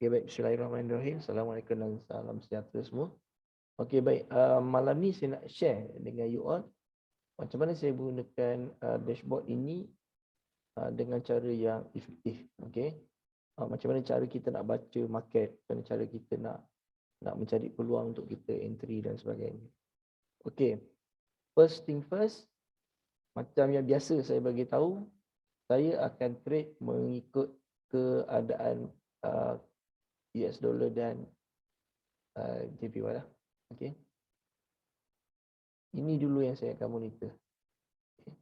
Okay, baik. Bismillahirrahmanirrahim. Assalamualaikum dan salam sejahtera semua. Okey, baik. Malam ni saya nak share dengan you all macam mana saya gunakan dashboard ini dengan cara yang efektif. Okey. Macam mana cara kita nak baca market, macam mana cara kita nak mencari peluang untuk kita entry dan sebagainya. Okey. First thing first, macam yang biasa saya bagi tahu, saya akan trade mengikut keadaan US dollar dan JPY lah. Okey. Ini dulu yang saya akan monitor. Okay.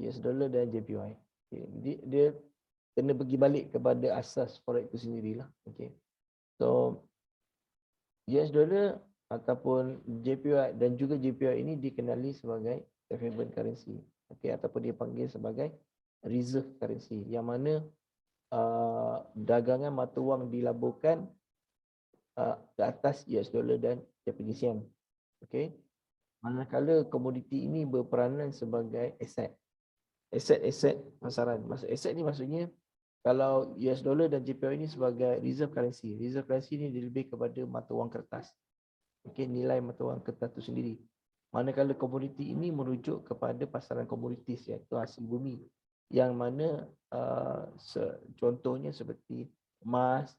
US dollar dan JPY. Okay. Dia kena pergi balik kepada asas forex itu sendirilah. Okey. So US dollar ataupun JPY dan juga JPY ini dikenali sebagai safe haven currency. Okey, ataupun dia panggil sebagai reserve currency, yang mana dagangan mata wang dilaburkan ke atas US dollar dan Japanese yen. Okey. Manakala komoditi ini berperanan sebagai aset pasaran. Maksud aset ni maksudnya kalau US dollar dan JPY ini sebagai reserve currency. Reserve currency ni lebih kepada mata wang kertas. Okey, nilai mata wang kertas itu sendiri. Manakala komoditi ini merujuk kepada pasaran komoditis, iaitu hasil bumi, yang mana contohnya seperti emas,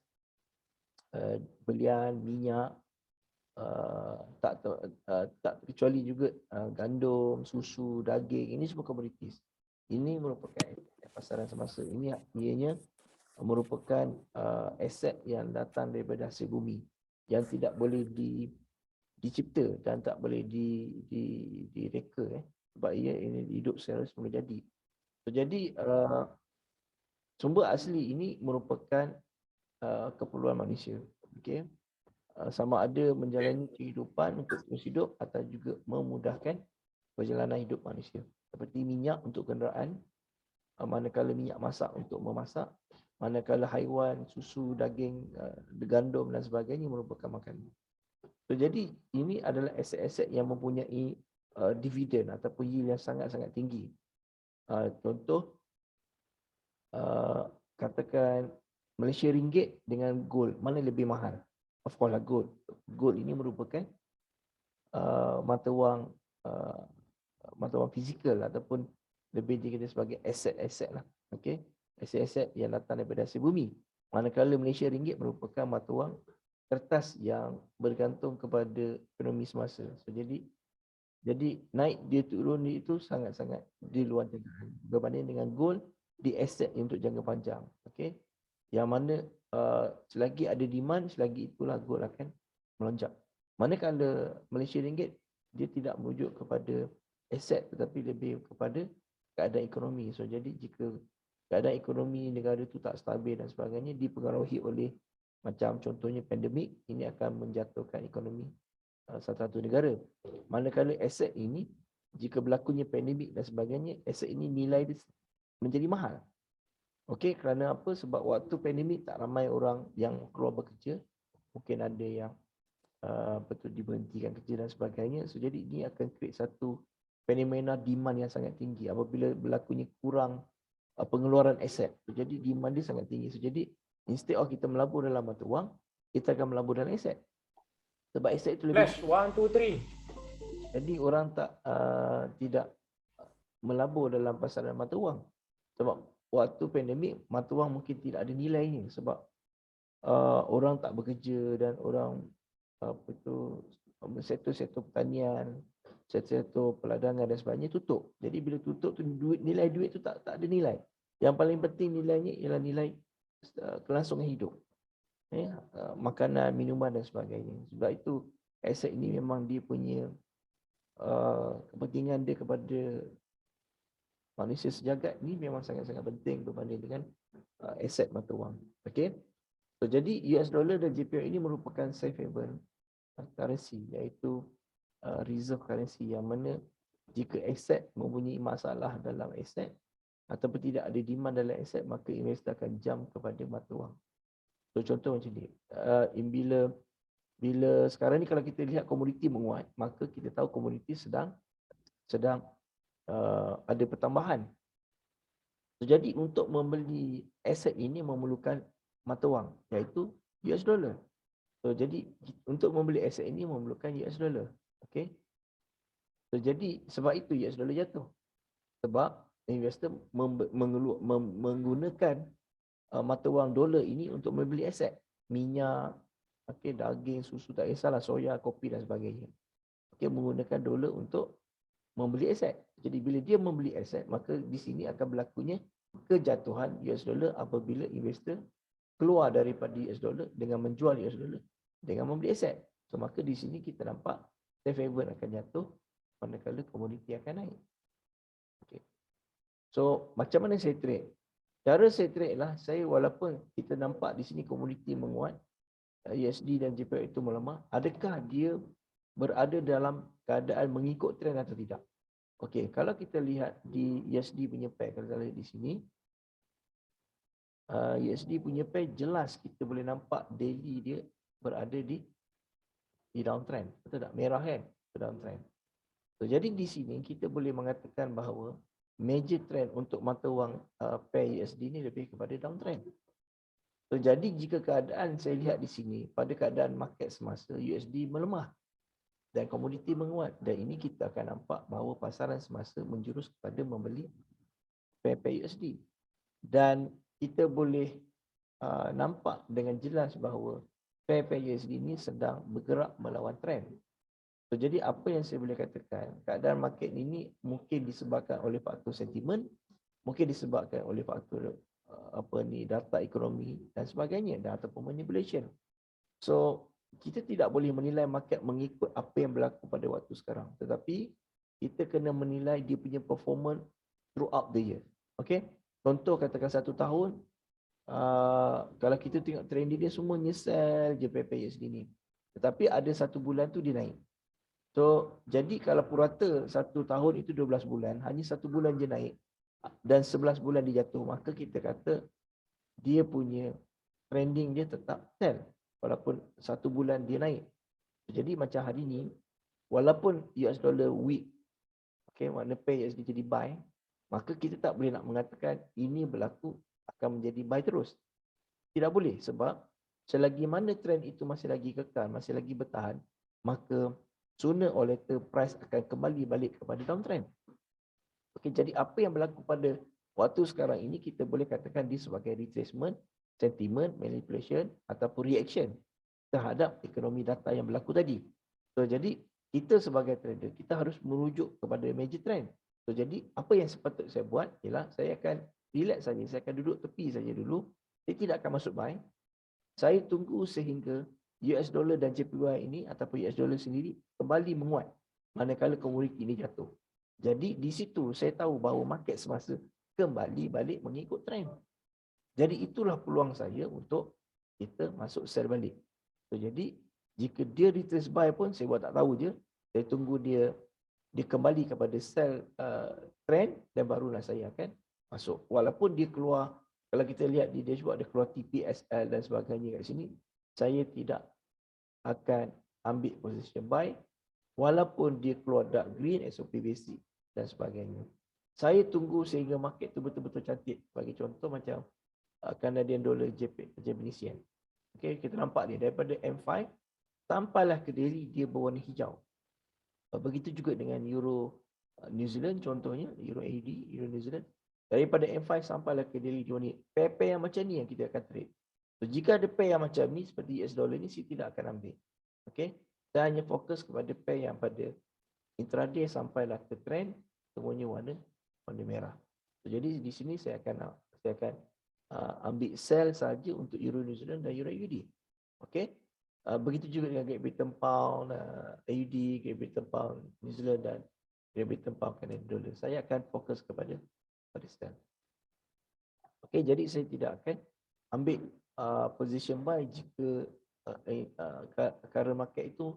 belian, minyak, tak terkecuali juga gandum, susu, daging. Ini semua komoditis. Ini merupakan pasaran semasa. Ini ianya merupakan aset yang datang daripada hasil bumi, yang tidak boleh dicipta dan tak boleh direka, sebab ia ini hidup secara semula jadi. So, jadi sumber asli ini merupakan keperluan manusia. Okey. Sama ada menjalani kehidupan untuk terus hidup atau juga memudahkan perjalanan hidup manusia. Seperti minyak untuk kenderaan, manakala minyak masak untuk memasak, manakala haiwan, susu, daging, gandum dan sebagainya merupakan makanan. So, jadi ini adalah aset-aset yang mempunyai dividen ataupun yield yang sangat-sangat tinggi. Contoh, katakan Malaysia ringgit dengan gold, mana lebih mahal? Of course lah gold. Gold ini merupakan mata wang fizikal ataupun lebih dikira sebagai aset-aset lah. Okey, aset-aset yang datang daripada hasil bumi. Manakala Malaysia ringgit merupakan mata wang kertas yang bergantung kepada ekonomi semasa. So, jadi naik dia turun itu sangat-sangat di luar jangkaan berbanding dengan gold, di aset untuk jangka panjang. Okey, yang mana selagi ada demand, selagi itulah gold akan melonjak. Manakala Malaysia ringgit, dia tidak merujuk kepada aset tetapi lebih kepada keadaan ekonomi. So, jadi jika keadaan ekonomi negara itu tak stabil dan sebagainya, dipengaruhi oleh macam contohnya pandemik, ini akan menjatuhkan ekonomi satu-satu negara. Manakala aset ini, jika berlakunya pandemik dan sebagainya, aset ini nilai dia menjadi mahal. Okey, kerana apa? Sebab waktu pandemik tak ramai orang yang keluar bekerja. Mungkin ada yang betul diberhentikan kerja dan sebagainya. So, jadi ini akan create satu fenomena demand yang sangat tinggi apabila berlakunya kurang pengeluaran aset. So, jadi demand dia sangat tinggi. So, jadi instead of kita melabur dalam mata wang, kita akan melabur dalam aset. Sebab aset itu lebih. Flash, 1, 2, 3. Jadi orang tidak melabur dalam pasaran mata wang. Sebab waktu pandemik, mata wang mungkin tidak ada nilainya. Sebab orang tak bekerja dan orang sektor-sektor pertanian, sektor peladangan dan sebagainya tutup. Jadi bila tutup tu nilai duit tu tak ada nilai. Yang paling penting nilainya ialah nilai kelangsungan hidup. Makanan, minuman dan sebagainya. Sebab itu aset ini memang dia punya kepentingan dia kepada manusia sejagat ni memang sangat-sangat penting berbanding dengan aset mata wang. Okey. So, jadi US dollar dan JPY ini merupakan safe haven currency, iaitu reserve currency, yang mana jika aset mempunyai masalah dalam aset ataupun tidak ada demand dalam aset, maka investor akan jump kepada mata wang. So, contoh macam ni, bila sekarang ni kalau kita lihat komoditi menguat, maka kita tahu komoditi sedang ada pertambahan. So, jadi untuk membeli aset ini memerlukan mata wang, iaitu US dollar. So, jadi untuk membeli aset ini memerlukan US dollar. Okay. So, jadi sebab itu US dollar jatuh. Sebab investor menggunakan mata wang dolar ini untuk membeli aset. Minyak, okay, daging, susu, tak kisahlah, soya, kopi dan sebagainya. Okay, menggunakan dolar untuk membeli aset. Jadi bila dia membeli aset, maka di sini akan berlakunya kejatuhan US dollar apabila investor keluar daripada US dollar dengan menjual US dollar dengan membeli aset. So, maka di sini kita nampak safe haven akan jatuh manakala komoditi akan naik. Okay. So, macam mana saya trade? Cara saya trade lah, saya walaupun kita nampak di sini komoditi menguat, USD dan JPY itu melemah, adakah dia berada dalam keadaan mengikut trend atau tidak? Okey, kalau kita lihat di USD punya pair, kalau kita lihat di sini, USD punya pair jelas kita boleh nampak daily dia berada di downtrend. Betul tak? Merah kan? Downtrend. So, jadi di sini kita boleh mengatakan bahawa major trend untuk mata wang pair USD ni lebih kepada downtrend. So, jadi jika keadaan saya lihat di sini, pada keadaan market semasa USD melemah dan komoditi menguat, dan ini kita akan nampak bahawa pasaran semasa menjurus kepada membeli pair USD. Dan kita boleh nampak dengan jelas bahawa pair USD ini sedang bergerak melawan trend. So, jadi apa yang saya boleh katakan, keadaan market ini mungkin disebabkan oleh faktor sentimen, mungkin disebabkan oleh faktor data ekonomi dan sebagainya, dan ataupun manipulation. So, kita tidak boleh menilai market mengikut apa yang berlaku pada waktu sekarang, tetapi kita kena menilai dia punya performance throughout the year. Okay, contoh katakan 1 tahun, kalau kita tengok trend dia semua nyesal je PPUSD ni, tetapi ada 1 bulan tu dia naik. So, jadi kalau purata 1 tahun itu 12 bulan, hanya 1 bulan je naik dan 11 bulan dia jatuh, maka kita kata dia punya trending dia tetap sell walaupun 1 bulan dia naik. Jadi macam hari ni, walaupun US dollar weak, okay, makna pair USD jadi buy, maka kita tak boleh nak mengatakan ini berlaku akan menjadi buy terus. Tidak boleh, sebab selagi mana trend itu masih lagi kekal, masih lagi bertahan, maka sooner or later price akan kembali balik kepada downtrend. Okay, jadi apa yang berlaku pada waktu sekarang ini kita boleh katakan dia sebagai retracement, sentiment, manipulation ataupun reaction terhadap ekonomi data yang berlaku tadi. So, jadi kita sebagai trader, kita harus merujuk kepada major trend. So, jadi apa yang sepatutnya saya buat ialah saya akan relax saja, saya akan duduk tepi saja dulu. Saya tidak akan masuk buy. Saya tunggu sehingga US dollar dan JPY ini ataupun US dollar sendiri kembali menguat manakala komoditi ini jatuh. Jadi di situ saya tahu bahawa market semasa kembali balik mengikut trend. Jadi itulah peluang saya untuk kita masuk sell balik. So, jadi jika dia retrace buy pun saya buat tak tahu je. Saya tunggu dia kembali kepada sell trend dan barulah saya akan masuk. Walaupun dia keluar, kalau kita lihat di dashboard dia keluar TPSL dan sebagainya kat sini, saya tidak akan ambil position buy walaupun dia keluar dark green, SOP basic dan sebagainya. Saya tunggu sehingga market tu betul-betul cantik. Bagi contoh macam Canadian dollar Japanese yen. Okay, kita nampak ni daripada M5 sampailah ke daily dia berwarna hijau. Begitu juga dengan euro New Zealand contohnya, euro AUD, euro New Zealand. Daripada M5 sampailah ke daily dia warna. Pair-pair yang macam ni yang kita akan trade. So, jika ada pair yang macam ni seperti US dollar ni, saya tidak akan ambil. Okay, saya hanya fokus kepada pair yang pada intraday sampailah ke trend, semuanya warna merah. So, jadi di sini saya akan ambil sell saja untuk euro New Zealand dan euro AUD. Okay, begitu juga dengan Great Britain Pound, AUD, Great Britain Pound, New Zealand dan Great Britain Pound Canadian Dollar. Saya akan fokus kepada sell. Okay, jadi saya tidak akan ambil position buy jika current market itu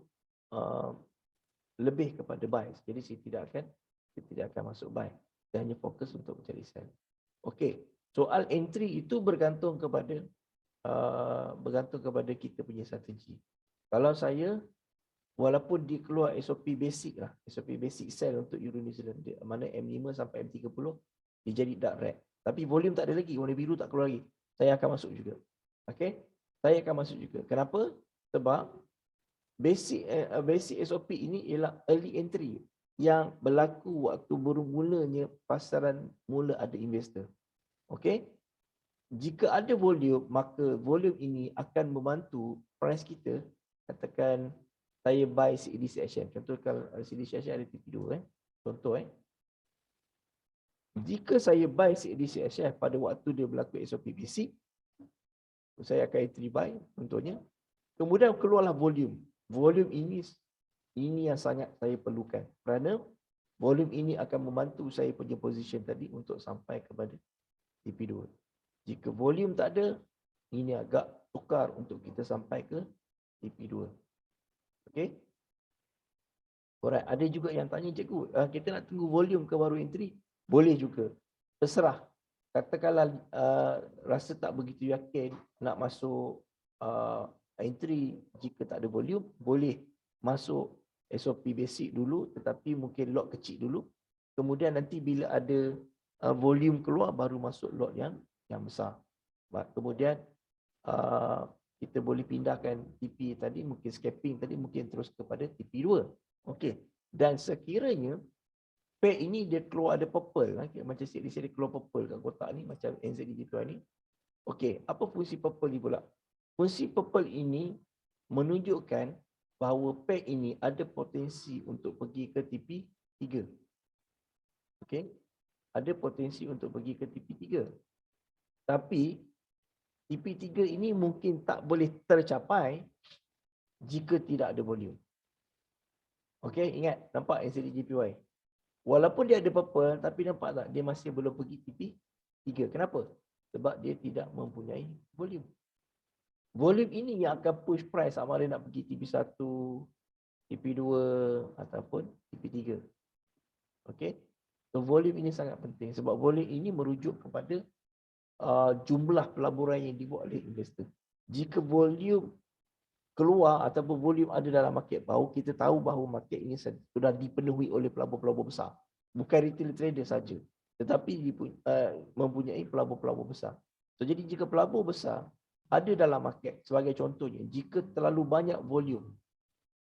lebih kepada buy. Jadi saya tidak akan masuk buy. Saya hanya fokus untuk mencari sell. Okey, soal entry itu bergantung kepada kita punya strategi. Kalau saya, walaupun dia keluar SOP basic lah, SOP basic sell untuk euro New Zealand, mana M5 sampai M30 dia jadi dark red. Tapi volume tak ada lagi, warna biru tak keluar lagi. Saya akan masuk juga. Okey, saya akan masuk juga. Kenapa? Sebab basic SOP ini ialah early entry yang berlaku waktu bermulanya pasaran mula ada investor. Okey. Jika ada volume, maka volume ini akan membantu price kita. Katakan saya buy CDCSM. Contoh kalau CDCSM ada TP2 Contoh Jika saya buy CDCSM pada waktu dia berlaku SOP basic, saya akan entry buy contohnya. Kemudian keluarlah volume. Volume ini yang sangat saya perlukan. Kerana volume ini akan membantu saya punya position tadi untuk sampai kepada TP2. Jika volume tak ada, ini agak tukar untuk kita sampai ke TP2. Okey. Alright, ada juga yang tanya, cikgu, kita nak tunggu volume ke baru entry? Boleh juga. Terserah. Katakanlah rasa tak begitu yakin nak masuk entry jika tak ada volume, boleh masuk SOP basic dulu tetapi mungkin lot kecil dulu. Kemudian nanti bila ada volume keluar baru masuk lot yang besar. Kemudian kita boleh pindahkan TP tadi, mungkin scalping tadi, mungkin terus kepada TP2. Okey. Dan sekiranya pair ini dia keluar ada purple, macam dia keluar purple kat kotak ni, macam NZD-JPY ni. Okey, apa fungsi purple ni pula? Fungsi purple ini menunjukkan bahawa pair ini ada potensi untuk pergi ke TP3. Okey. Ada potensi untuk pergi ke TP3. Tapi TP3 ini mungkin tak boleh tercapai jika tidak ada volume. Okey, ingat, nampak NZD-JPY. Walaupun dia ada purple, tapi nampak tak dia masih belum pergi TP3. Kenapa? Sebab dia tidak mempunyai volume. Volume ini yang akan push price sama ada nak pergi TP1, TP2 ataupun TP3. Okey. So volume ini sangat penting sebab volume ini merujuk kepada jumlah pelaburan yang dibuat oleh investor. Jika volume keluar ataupun volume ada dalam market, baru kita tahu bahawa market ini sudah dipenuhi oleh pelabur-pelabur besar. Bukan retail trader saja, tetapi mempunyai pelabur-pelabur besar. So, jadi jika pelabur besar ada dalam market, sebagai contohnya, jika terlalu banyak volume,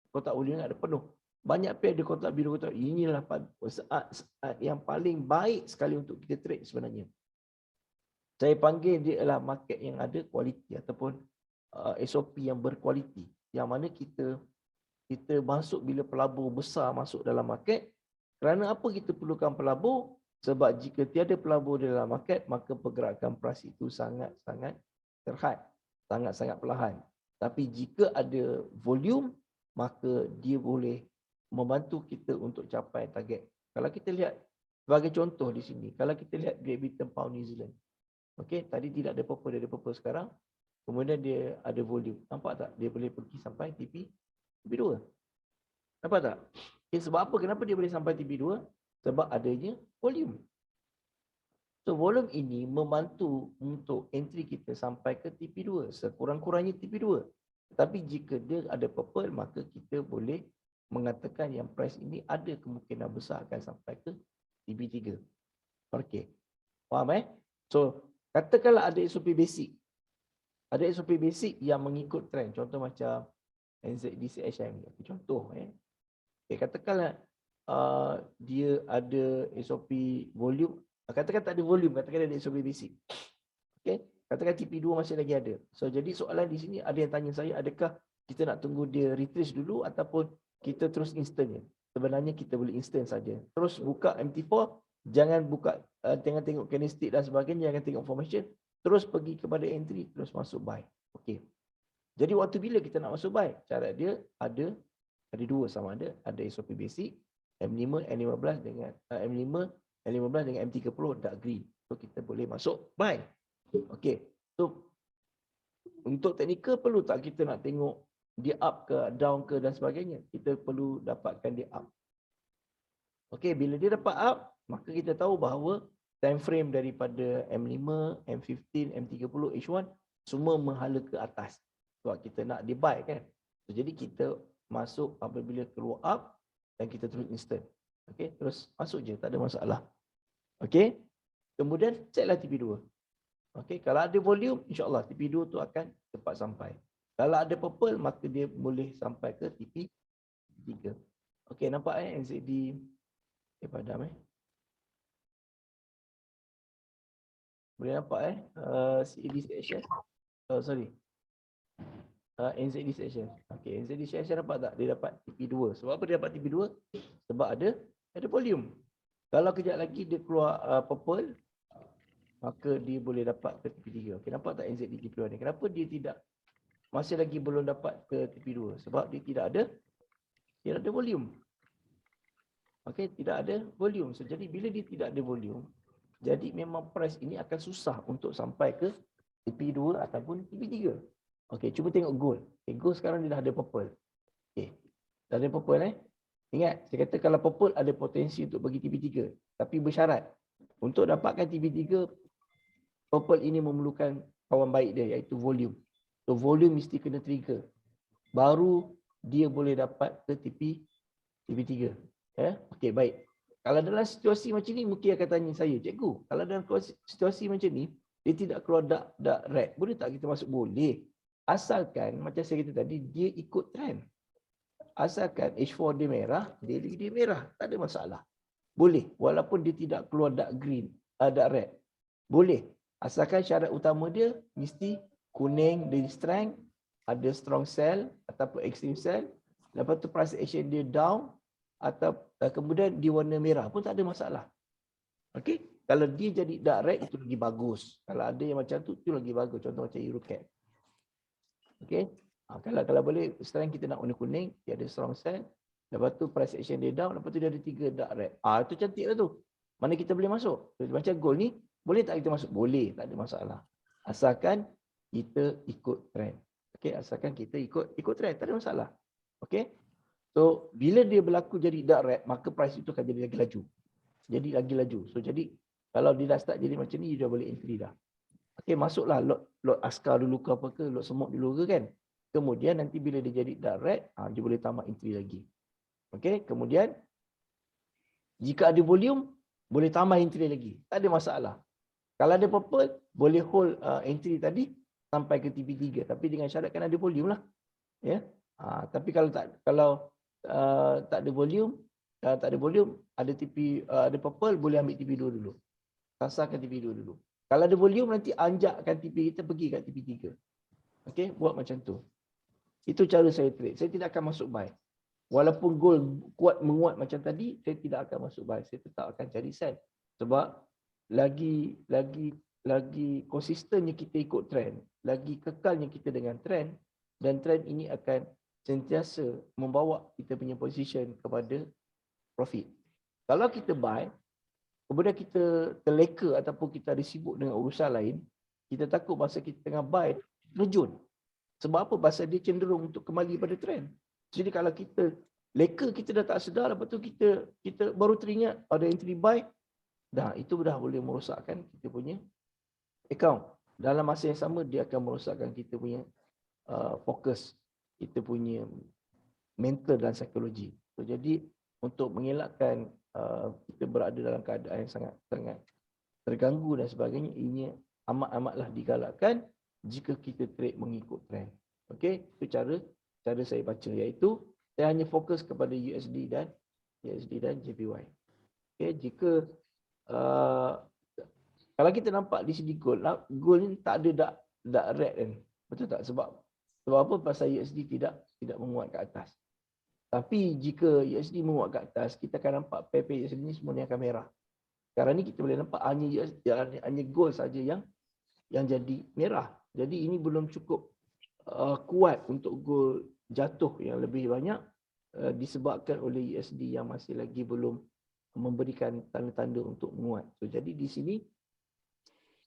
kotak volume ada penuh, banyak pair ada kotak biru, kotak inilah saat yang paling baik sekali untuk kita trade sebenarnya. Saya panggil dia adalah market yang ada kualiti ataupun SOP yang berkualiti, yang mana kita masuk bila pelabur besar masuk dalam market. Kerana apa kita perlukan pelabur? Sebab jika tiada pelabur di dalam market, maka pergerakan price itu sangat-sangat terhad, sangat-sangat perlahan. Tapi jika ada volume, maka dia boleh membantu kita untuk capai target. Kalau kita lihat sebagai contoh di sini, kalau kita lihat Great Britain Pound New Zealand. Okey, tadi tidak ada purple, dia ada purple sekarang. Kemudian dia ada volume. Nampak tak? Dia boleh pergi sampai TP2. Nampak tak? Okay, sebab apa? Kenapa dia boleh sampai TP2? Sebab adanya volume. So, volume ini membantu untuk entry kita sampai ke TP2. Sekurang-kurangnya TP2. Tetapi jika dia ada purple, maka kita boleh mengatakan yang price ini ada kemungkinan besar akan sampai ke TP3. Okey. Faham So, katakanlah ada SOP basic. Ada SOP basic yang mengikut trend. Contoh macam NZD-CHM. Contoh. Okay, katakanlah dia ada SOP volume. Katakan tak ada volume. Katakan ada SOP basic. Okay. Katakan TP2 masih lagi ada. So, jadi soalan di sini ada yang tanya saya, adakah kita nak tunggu dia retrace dulu ataupun kita terus instant je? Sebenarnya kita boleh instant saja. Terus buka MT4. Jangan buka, jangan tengok candlestick dan sebagainya. Jangan tengok formation. Terus pergi kepada entry, terus masuk buy. Okey. Jadi waktu bila kita nak masuk buy? Cara dia ada dua sama ada SOP basic, M5, N15 dengan M5, N15 dengan M30 dark green. So kita boleh masuk buy. Okey. So untuk teknikal perlu tak kita nak tengok dia up ke down ke dan sebagainya? Kita perlu dapatkan dia up. Okey, bila dia dapat up, maka kita tahu bahawa time frame daripada M5, M15, M30, H1 semua menghala ke atas. Sebab kita nak dia buy kan. So, jadi kita masuk apabila keluar up dan kita terus instant. Okey, terus masuk je, tak ada masalah. Okey. Kemudian checklah TP2. Okey, kalau ada volume, insya-Allah TP2 tu akan cepat sampai. Kalau ada purple, maka dia boleh sampai ke TP3. Okey, nampak NZD padam Boleh nampak CAD section. Oh, sorry. NZD section. Okey, NZD section dapat tak? Dia dapat TP2. Sebab apa dia dapat TP2? Sebab ada volume. Kalau kejap lagi dia keluar purple, maka dia boleh dapat ke TP3. Okey, nampak tak NZD TP1 ni? Kenapa dia tidak masih lagi belum dapat ke TP2? Sebab dia tidak ada volume. Okey, tidak ada volume. So, jadi bila dia tidak ada volume, jadi memang price ini akan susah untuk sampai ke TP2 ataupun TP3. Okey, cuba tengok gold. Okay, gold sekarang dia dah ada purple. Okey. Dah ada purple Ingat, saya kata kalau purple ada potensi untuk bagi TP3. Tapi bersyarat. Untuk dapatkan TP3, purple ini memerlukan kawan baik dia iaitu volume. So volume mesti kena trigger. Baru dia boleh dapat ke TP3. Ya? Okey, baik. Kalau dalam situasi macam ni, mungkin akan tanya saya, cikgu, kalau dalam situasi macam ni, dia tidak keluar dark red, boleh tak kita masuk? Boleh. Asalkan, macam saya kata tadi, dia ikut trend. Asalkan H4 dia merah, dia merah. Tak ada masalah. Boleh. Walaupun dia tidak keluar dark green, dark red. Boleh. Asalkan syarat utama dia, mesti kuning dari strength, ada strong sell ataupun extreme sell. Lepas tu price action dia down, atau kemudian di warna merah pun tak ada masalah. Okey, kalau dia jadi dark red itu lagi bagus. Kalau ada yang macam tu itu lagi bagus. Contoh macam Eurocap. Okey. Kalau boleh sekarang kita nak warna kuning, dia ada strong sell. Lepas tu price action dia down, lepas tu dia ada 3 dark red. Itu cantiklah tu. Mana kita boleh masuk? Macam gold ni, boleh tak kita masuk? Boleh, tak ada masalah. Asalkan kita ikut trend. Okey, asalkan kita ikut trend, tak ada masalah. Okey. So, bila dia berlaku jadi dark red, maka price itu akan jadi lagi laju. Jadi lagi laju. So, jadi kalau dia dah start jadi macam ni, dia dah boleh entry dah. Okey, masuklah lot askar dulu ke apa ke, lot semut dulu ke kan. Kemudian nanti bila dia jadi dark red, dia boleh tambah entry lagi. Okey, kemudian jika ada volume, boleh tambah entry lagi. Tak ada masalah. Kalau ada purple, boleh hold entry tadi sampai ke TP3. Tapi dengan syarat kan ada volume lah. Ya. Tapi kalau tak ada volume, ada ada purple, boleh ambil TP2 dulu. Sasarkan TP2 dulu. Kalau ada volume, nanti anjakkan TP kita pergi kat TP3. Okey, buat macam tu. Itu cara saya trade. Saya tidak akan masuk buy. Walaupun gold kuat menguat macam tadi, saya tidak akan masuk buy. Saya tetap akan cari sell. Sebab lagi konsistennya kita ikut trend, lagi kekalnya kita dengan trend, dan trend ini akan sentiasa membawa kita punya position kepada profit. Kalau kita buy, kemudian kita terleka ataupun kita ada sibuk dengan urusan lain, kita takut masa kita tengah buy, terjun. Sebab apa? Pasal dia cenderung untuk kembali pada trend. Jadi kalau kita leka, kita dah tak sedar, lepas tu kita baru teringat ada entry buy, itu dah boleh merosakkan kita punya account. Dalam masa yang sama, dia akan merosakkan kita punya fokus, kita punya mental dan psikologi. So, jadi untuk mengelakkan kita berada dalam keadaan yang sangat terganggu dan sebagainya, ini amat-amatlah digalakkan jika kita trade mengikut trend. Okey, itu cara saya baca, iaitu saya hanya fokus kepada USD dan JPY. Okey, jika kalau kita nampak di sini gold ni tak ada dark red kan. Betul tak? Sebab apa? Pasal USD tidak menguat ke atas. Tapi jika USD menguat ke atas, kita akan nampak pair-pair USD ni semua ni akan merah. Sekarang ni kita boleh nampak hanya gold saja yang jadi merah. Jadi ini belum cukup kuat untuk gold jatuh yang lebih banyak disebabkan oleh USD yang masih lagi belum memberikan tanda-tanda untuk menguat. So, jadi di sini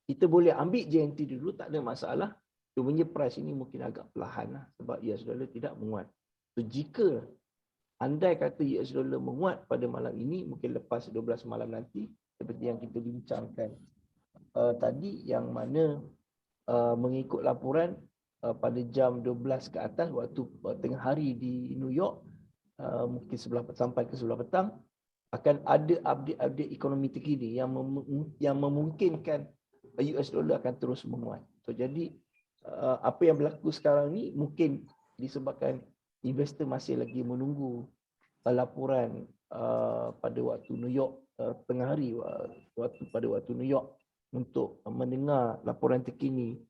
kita boleh ambil JNT dulu, tak ada masalah. Cumanya price ini mungkin agak perlahan lah, sebab US dollar tidak menguat. So, jika andai kata US dollar menguat pada malam ini, mungkin lepas 12 malam nanti, seperti yang kita bincangkan tadi, yang mana mengikut laporan pada jam 12 ke atas, waktu tengah hari di New York, mungkin sampai ke sebelah petang, akan ada update-update ekonomi terkini yang memungkinkan US dollar akan terus menguat. So jadi apa yang berlaku sekarang ni mungkin disebabkan investor masih lagi menunggu laporan pada waktu New York tengah hari pada waktu New York untuk mendengar laporan terkini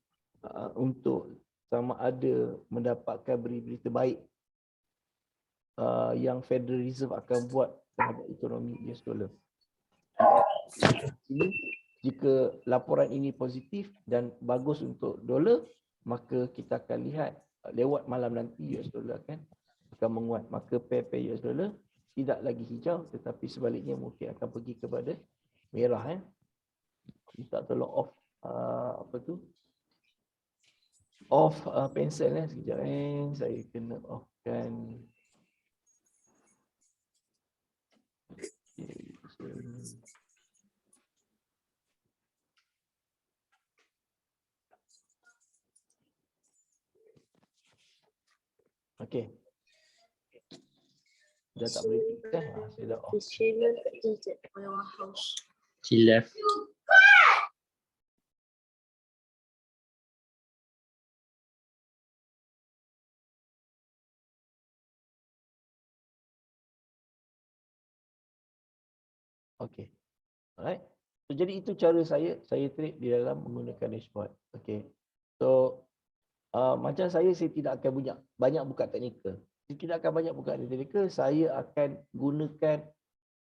untuk sama ada mendapatkan berita baik yang Federal Reserve akan buat terhadap ekonomi US dollar. Jika laporan ini positif dan bagus untuk dolar, maka kita akan lihat lewat malam nanti US dollar akan menguat. Maka pair US dollar tidak lagi hijau tetapi sebaliknya mungkin akan pergi kepada merah. Kita tolong off off pensel sekejap saya kena offkan. Okey. Dah tak boleh tick saya dah off. She left. Okey. Alright. So, jadi itu cara saya trade di dalam menggunakan dashboard. Okey. So macam saya tidak akan banyak buka teknikal. Saya tidak akan banyak buka teknikal, saya akan gunakan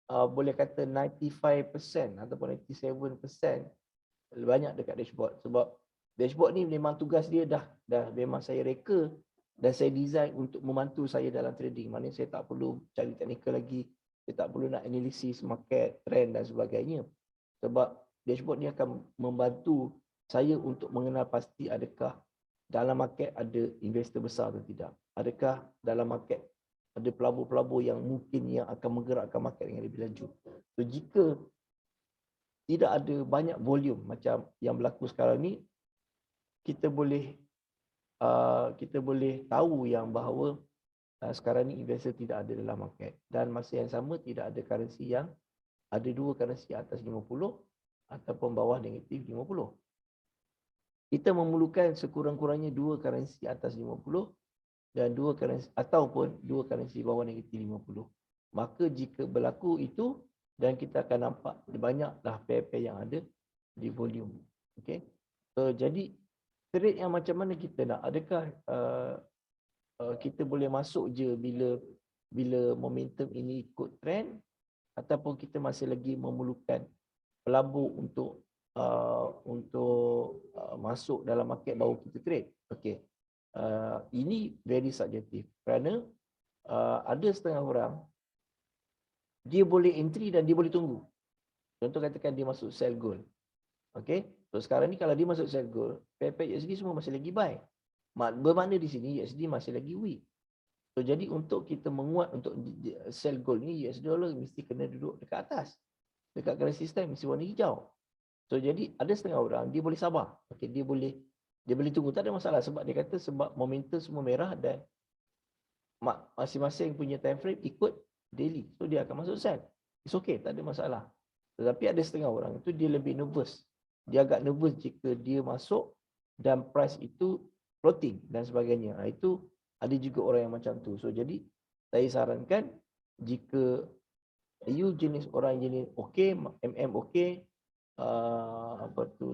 boleh kata 95% ataupun 97% banyak dekat dashboard. Sebab dashboard ni memang tugas dia dah memang saya reka dan saya design untuk membantu saya dalam trading. Maknanya saya tak perlu cari teknikal lagi, saya tak perlu nak analisis market, trend dan sebagainya. Sebab dashboard ni akan membantu saya untuk mengenal pasti adakah dalam market ada investor besar atau tidak. Adakah dalam market ada pelabur-pelabur yang mungkin yang akan menggerakkan market dengan lebih laju. So jika tidak ada banyak volume macam yang berlaku sekarang ni, kita boleh tahu yang bahawa sekarang ni investor tidak ada dalam market. Dan masa yang sama tidak ada currency yang ada dua currency atas 50 ataupun bawah negatif 50. Kita memerlukan sekurang-kurangnya dua currency atas 50 dan dua currency ataupun dua currency bawah negatif 50. Maka jika berlaku itu dan kita akan nampak banyaklah pair-pair yang ada di volume. Okey. So jadi trade yang macam mana kita nak? Adakah kita boleh masuk je bila momentum ini ikut trend ataupun kita masih lagi memerlukan pelabur untuk masuk dalam market baru kita trade. Okey. Ini very subjektif kerana ada setengah orang dia boleh entry dan dia boleh tunggu. Contoh katakan dia masuk sell gold. Okey. So sekarang ni kalau dia masuk sell gold, pair USD semua masih lagi buy. Bermakna di sini USD masih lagi weak. So jadi untuk kita menguat untuk sell gold ni US dollar mesti kena duduk dekat atas. Dekat currency system mesti warna hijau. So jadi ada setengah orang dia boleh sabar. Okey, dia boleh tunggu, tak ada masalah sebab dia kata sebab momentum semua merah dan masing-masing punya time frame ikut daily. So dia akan masuk sell. It's okay, tak ada masalah. Tetapi ada setengah orang itu dia lebih nervous. Dia agak nervous jika dia masuk dan price itu floating dan sebagainya. Itu ada juga orang yang macam tu. So jadi saya sarankan jika you jenis orang jenis okey, MM okey,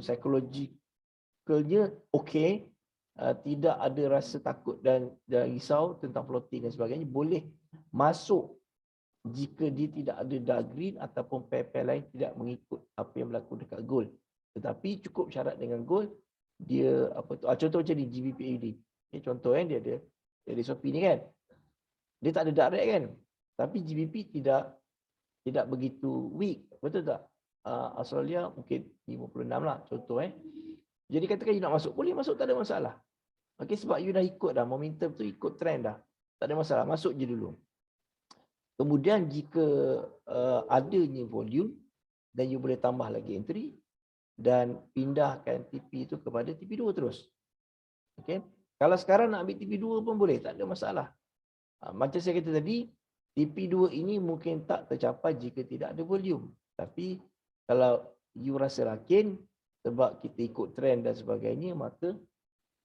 psychologikalnya okey, tidak ada rasa takut dan risau tentang floating dan sebagainya, boleh masuk jika dia tidak ada dark green ataupun pair-pair lain tidak mengikut apa yang berlaku dekat gold. Tetapi cukup syarat dengan gold, dia contoh macam ni GBP-AUD. Okay, contoh dia ada SOP ni kan. Dia tak ada dark red kan. Tapi GBP tidak begitu weak, betul tak? Australia mungkin 56 lah contoh Jadi katakan you nak masuk, boleh masuk, tak ada masalah. Okey, sebab you dah ikut dah momentum tu, ikut trend dah. Tak ada masalah, masuk je dulu. Kemudian jika adanya volume dan you boleh tambah lagi entry dan pindahkan TP itu kepada TP2 terus. Okey. Kalau sekarang nak ambil TP2 pun boleh, tak ada masalah. Macam saya kata tadi, TP2 ini mungkin tak tercapai jika tidak ada volume. Tapi kalau you rasa yakin, sebab kita ikut trend dan sebagainya, maka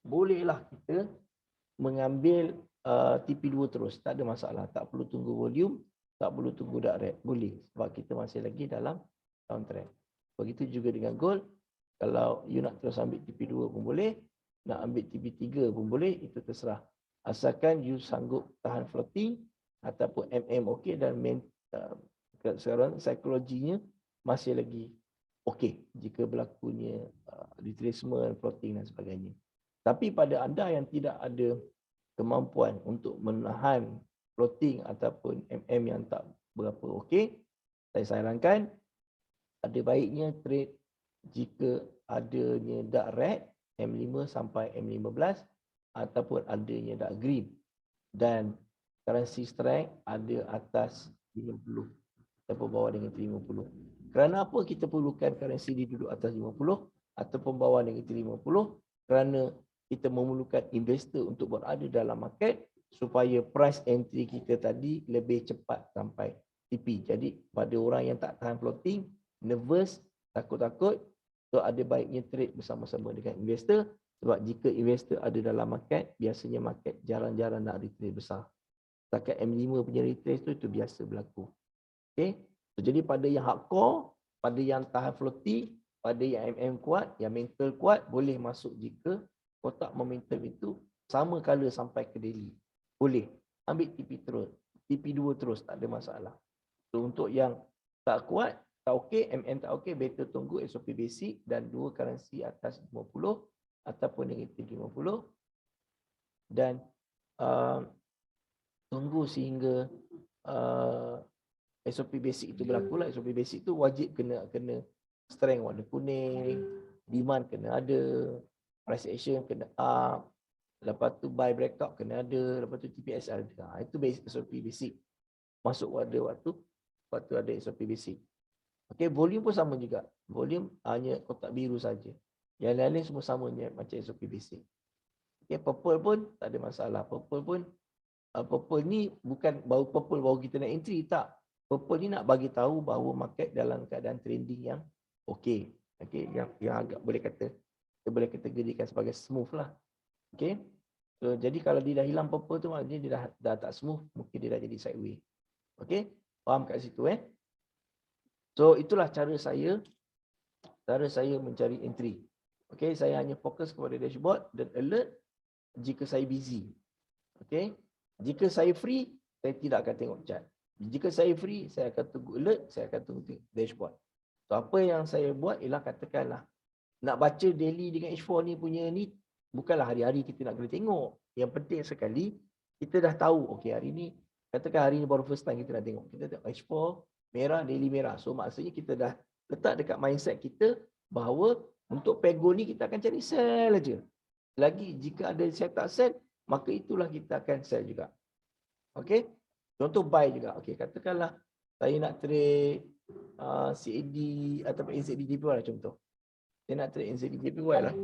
bolehlah kita mengambil TP2 terus, tak ada masalah. Tak perlu tunggu volume, tak perlu tunggu direct, boleh sebab kita masih lagi dalam downtrend. Begitu juga dengan gold, kalau you nak terus ambil TP2 pun boleh, nak ambil TP3 pun boleh, itu terserah. Asalkan you sanggup tahan floating ataupun MM okey dan sekarang psikologinya masih lagi okey jika berlakunya retracement, floating dan sebagainya. Tapi pada anda yang tidak ada kemampuan untuk menahan floating ataupun MM yang tak berapa okey, saya sarankan ada baiknya trade jika adanya dark red M5 sampai M15 ataupun adanya dark green dan currency strength ada atas 50 ataupun bawah dengan 50. Kerana apa kita perlukan currency di duduk atas 50 ataupun bawah dengan 50? Kerana kita memerlukan investor untuk berada dalam market supaya price entry kita tadi lebih cepat sampai TP. Jadi pada orang yang tak tahan floating, nervous, takut-takut, so ada baiknya trade bersama-sama dengan investor sebab jika investor ada dalam market, biasanya market jarang-jarang nak retrace besar. Setakat M5 punya retrace tu, itu biasa berlaku. Okay? So, jadi pada yang hardcore, pada yang tahan floating, pada yang MM kuat, yang mental kuat, boleh masuk jika kotak momentum itu sama kala sampai ke daily. Boleh. Ambil TP terus. TP2 terus, tak ada masalah. So, untuk yang tak kuat, tak okey, MM tak okey, better tunggu SOP basic dan dua currency atas 50 ataupun negatif 50 dan tunggu sehingga SOP basic itu berlaku lah. SOP basic itu wajib kena strength warna kuning, demand kena ada, price action kena up, lepas tu buy breakout kena ada, lepas tu TPSR ada. Itu SOP basic. Masuk pada waktu ada SOP basic. Okey, volume pun sama juga. Volume hanya kotak biru saja. Yang lain semua sama macam SOP basic. Okey, purple pun tak ada masalah. Purple ni bukan baru kita nak entry, tak. Purple ni nak bagi tahu bahawa market dalam keadaan trending yang okey. Okey, yang agak kita boleh kategorikan sebagai smooth lah. Okey. So, jadi kalau dia dah hilang purple tu maknanya dia dah tak smooth, mungkin dia dah jadi sideways. Okey? Faham kat situ So itulah cara saya mencari entry. Okey, saya hanya fokus kepada dashboard dan alert jika saya busy. Okey? Jika saya free, saya tidak akan tengok chart. Jika saya free, saya akan tunggu alert, saya akan tunggu dashboard. So apa yang saya buat ialah katakanlah nak baca daily dengan H4 ni punya ni bukanlah hari-hari kita nak kena tengok. Yang penting sekali kita dah tahu okey hari ni katakan hari ni baru first time kita nak tengok. Kita tengok H4 merah, daily merah. So maksudnya kita dah letak dekat mindset kita bahawa untuk pego ni kita akan cari sell aja. Lagi jika ada set tak sell, maka itulah kita akan sell juga. Okey? Contoh buy juga. Okey, katakanlah saya nak trade CAD ataupun NZD-JPY lah contoh. Saya nak trade NZD-JPY lah.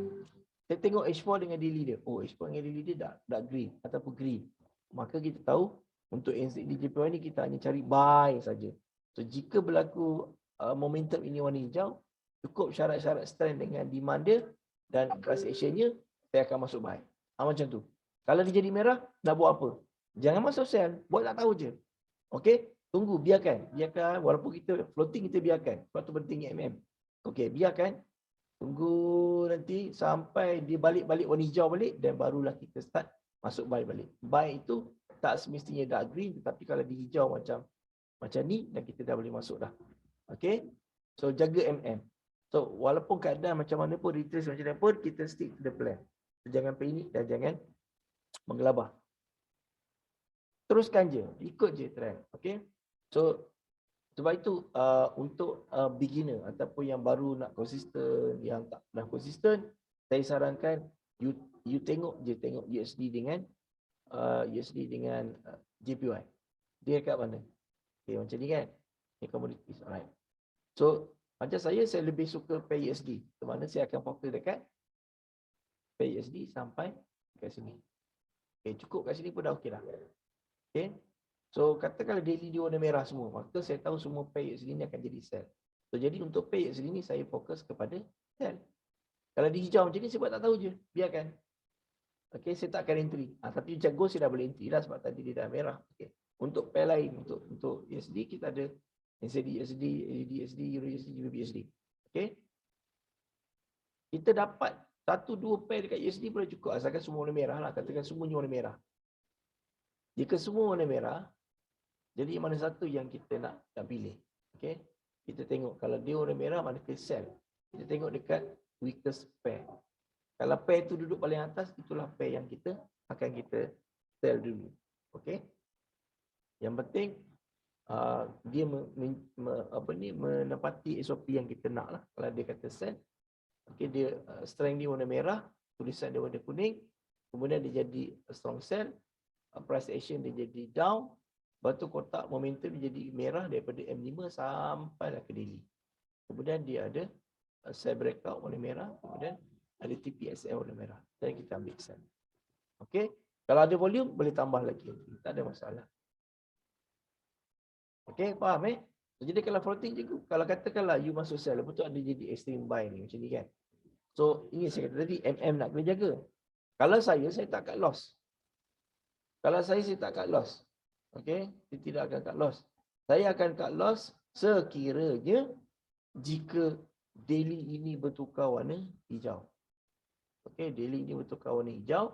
Saya tengok H4 dengan daily dia. Oh, H4 dengan daily dia dah green ataupun green. Maka kita tahu untuk NZD-JPY ni kita hanya cari buy saja. So jika berlaku momentum ini warna hijau, cukup syarat-syarat strength dengan demand dia dan price actionnya, saya akan masuk buy. Macam tu. Kalau dia jadi merah, nak buat apa? Jangan masuk sell, buat tak tahu je. Okey, tunggu, biarkan walaupun kita floating kita biarkan. Sebab tu pentingnya MM. Okey, biarkan. Tunggu nanti sampai dia balik-balik warna hijau balik dan barulah kita start masuk buy balik. Buy itu tak semestinya dark green, tetapi kalau dia hijau macam ni dan kita dah boleh masuk dah. Okey. So jaga MM. So walaupun keadaan macam mana pun, retrace macam mana pun, kita stick to the plan. So, jangan panik dan jangan menggelabah. Teruskan je, ikut je trend. Okey. So sebab itu untuk beginner ataupun yang baru nak konsisten, yang tak pernah konsisten, saya sarankan you tengok USD dengan JPY. Dia kat mana? Okay, macam ni kan? Ni commodities. Alright. So macam saya lebih suka pair USD. Di mana saya akan fokus dekat pair USD sampai kat sini. Okay, cukup kat sini pun dah okey dah. Okay. So katakanlah daily dia warna merah semua, maka saya tahu semua pair USD ni akan jadi sell. So jadi untuk pair USD ni saya fokus kepada sell. Kalau di hijau macam ni sebab tak tahu je, biarkan. Okey, saya tak akan entry. Tapi macam gold saya dah boleh entry lah sebab tadi dia dah merah. Okey. Untuk pair lain, untuk USD kita ada NZD, USD, AUD, USD, Euro USD, Euro USD. Okey. Kita dapat 1-2 pair dekat USD boleh cukup asalkan semua warna merah lah. Katakan semuanya warna merah. Jika semua warna merah, jadi mana satu yang kita nak pilih. Okey. Kita tengok kalau dia warna merah mana ke sell. Kita tengok dekat weakest pair. Kalau pair itu duduk paling atas, itulah pair yang kita akan kita sell dulu. Okey. Yang penting dia menepati SOP yang kita nak lah. Kalau dia kata sell, okey, dia strength dia warna merah, tulisan dia warna kuning, kemudian dia jadi strong sell, price action dia jadi down, lepas tu kotak momentum dia jadi merah daripada M5 sampailah ke daily. Kemudian dia ada sell breakout warna merah, kemudian ada TPSL warna merah. Dan kita ambil sell. Okey. Kalau ada volume boleh tambah lagi. Tak ada masalah. Okey, faham Jadi kalau floating juga, kalau katakanlah you masuk sell, lepas tu ada jadi extreme buy ni macam ni kan. So, ini saya kata tadi nak kena jaga. Kalau saya tak cut loss. Kalau saya tak cut loss. Okey, saya tidak akan cut loss. Saya akan cut loss sekiranya jika daily ini bertukar warna hijau. Okey, daily ini bertukar warna hijau.